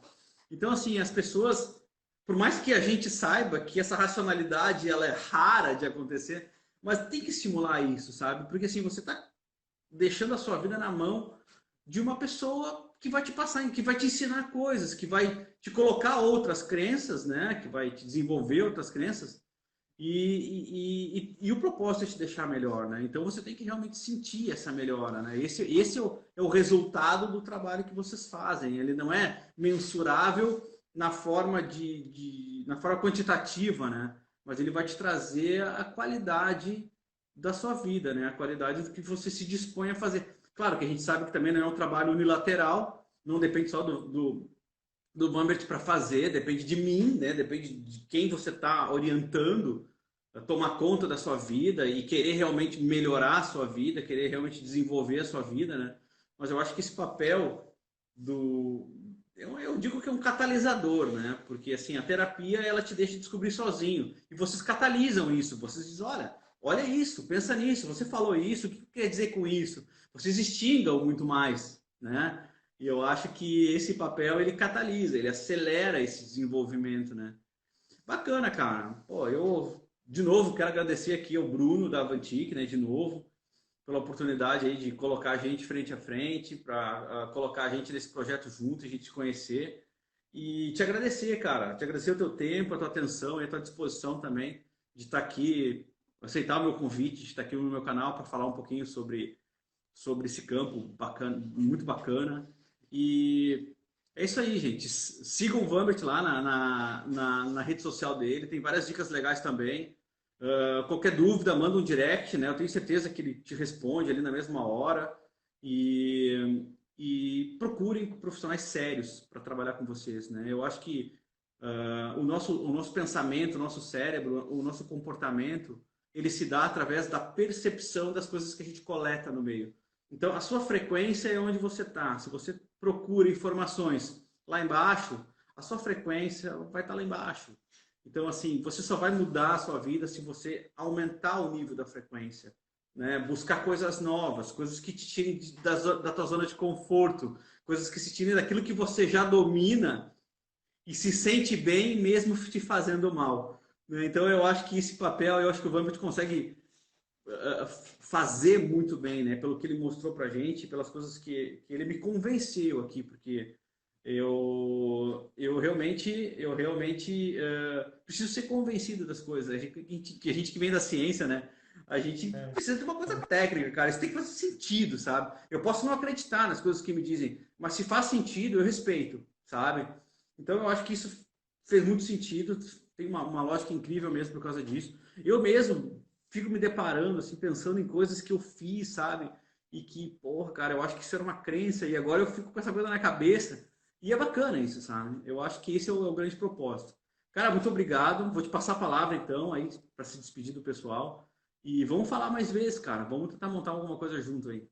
Então, assim, as pessoas, por mais que a gente saiba que essa racionalidade ela é rara de acontecer, mas tem que estimular isso, sabe? Porque assim, você está deixando a sua vida na mão de uma pessoa que vai te passar, que vai te ensinar coisas, que vai te colocar outras crenças, né? Que vai te desenvolver outras crenças. E o propósito é te deixar melhor, né? Então você tem que realmente sentir essa melhora, né? Esse é o resultado do trabalho que vocês fazem. Ele não é mensurável na forma na forma quantitativa, né? Mas ele vai te trazer a qualidade da sua vida, né? A qualidade do que você se dispõe a fazer. Claro que a gente sabe que também não é um trabalho unilateral, não depende só do Vambert para fazer, depende de mim, né? Depende de quem você está orientando a tomar conta da sua vida e querer realmente melhorar a sua vida, querer realmente desenvolver a sua vida, né? Mas eu acho que esse papel eu digo que é um catalisador, né? Porque assim, a terapia ela te deixa descobrir sozinho e vocês catalisam isso, vocês dizem, olha isso, pensa nisso, você falou isso, o que quer dizer com isso? Vocês instigam muito mais, né? E eu acho que esse papel ele catalisa, ele acelera esse desenvolvimento, né? Bacana, cara. Pô, eu de novo quero agradecer aqui ao Bruno da Avantic, né, de novo, pela oportunidade aí de colocar a gente frente a frente, para colocar a gente nesse projeto junto, a gente se conhecer. E te agradecer, cara. Te agradecer o teu tempo, a tua atenção e a tua disposição também de estar aqui, aceitar o meu convite, de estar aqui no meu canal para falar um pouquinho sobre esse campo bacana, muito bacana. E é isso aí, gente. Sigam o Vambert lá na rede social dele. Tem várias dicas legais também. Qualquer dúvida, manda um direct, né? Eu tenho certeza que ele te responde ali na mesma hora. E procurem profissionais sérios para trabalhar com vocês, né? Eu acho que o nosso pensamento, o nosso cérebro, o nosso comportamento, ele se dá através da percepção das coisas que a gente coleta no meio. Então, a sua frequência é onde você está. Se você procura informações lá embaixo, a sua frequência vai estar lá embaixo. Então, assim, você só vai mudar a sua vida se você aumentar o nível da frequência, né? Buscar coisas novas, coisas que te tirem da tua zona de conforto, coisas que se tirem daquilo que você já domina e se sente bem mesmo te fazendo mal, né? Então, eu acho que esse papel, eu acho que o Vambit consegue fazer muito bem, né? Pelo que ele mostrou pra gente, pelas coisas que ele me convenceu aqui, porque eu realmente preciso ser convencido das coisas. A gente que vem da ciência, né? A gente precisa de uma coisa técnica, cara. Isso tem que fazer sentido, sabe? Eu posso não acreditar nas coisas que me dizem, mas se faz sentido, eu respeito, sabe? Então eu acho que isso fez muito sentido. Tem uma lógica incrível mesmo por causa disso. Eu mesmo fico me deparando, assim, pensando em coisas que eu fiz, sabe? E que, porra, cara, eu acho que isso era uma crença e agora eu fico com essa coisa na cabeça. E é bacana isso, sabe? Eu acho que esse é o grande propósito. Cara, muito obrigado. Vou te passar a palavra, então, aí, para se despedir do pessoal. E vamos falar mais vezes, cara. Vamos tentar montar alguma coisa junto aí.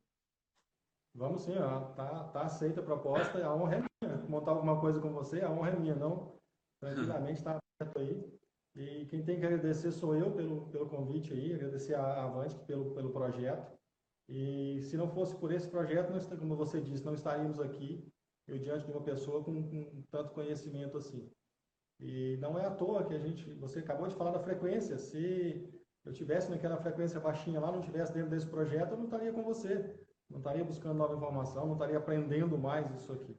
Vamos sim, ó. Tá aceita a proposta. A honra é minha. Montar alguma coisa com você, a honra é minha, não? Tranquilamente, tá aberto aí. E quem tem que agradecer sou eu pelo convite aí, agradecer a Avantic pelo projeto. E se não fosse por esse projeto, nós, como você disse, não estaríamos aqui, eu diante de uma pessoa com tanto conhecimento assim. E não é à toa que você acabou de falar da frequência. Se eu tivesse naquela frequência baixinha lá, não tivesse dentro desse projeto, eu não estaria com você. Não estaria buscando nova informação, não estaria aprendendo mais isso aqui.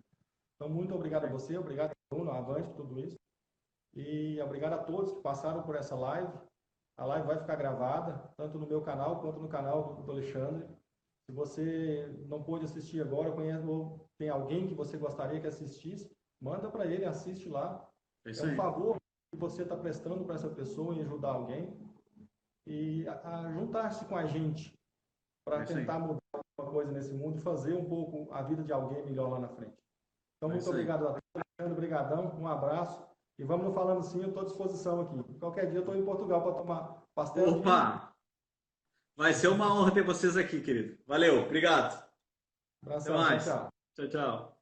Então, muito obrigado a você, obrigado a Bruno, a Avante, por tudo isso. E obrigado a todos que passaram por essa live. A live vai ficar gravada, tanto no meu canal quanto no canal do Alexandre. Se você não pôde assistir agora, ou tem alguém que você gostaria que assistisse, manda para ele, assiste lá. É um favor que você está prestando para essa pessoa em ajudar alguém. E a juntar-se com a gente para tentar mudar alguma coisa nesse mundo e fazer um pouco a vida de alguém melhor lá na frente. Então, muito obrigado a todos, Alexandre, brigadão, um abraço. E vamos falando sim, eu estou à disposição aqui. Qualquer dia eu estou em Portugal para tomar pastel. Opa! Vai ser uma honra ter vocês aqui, querido. Valeu, obrigado. Abração, até mais. tchau. Tchau, tchau.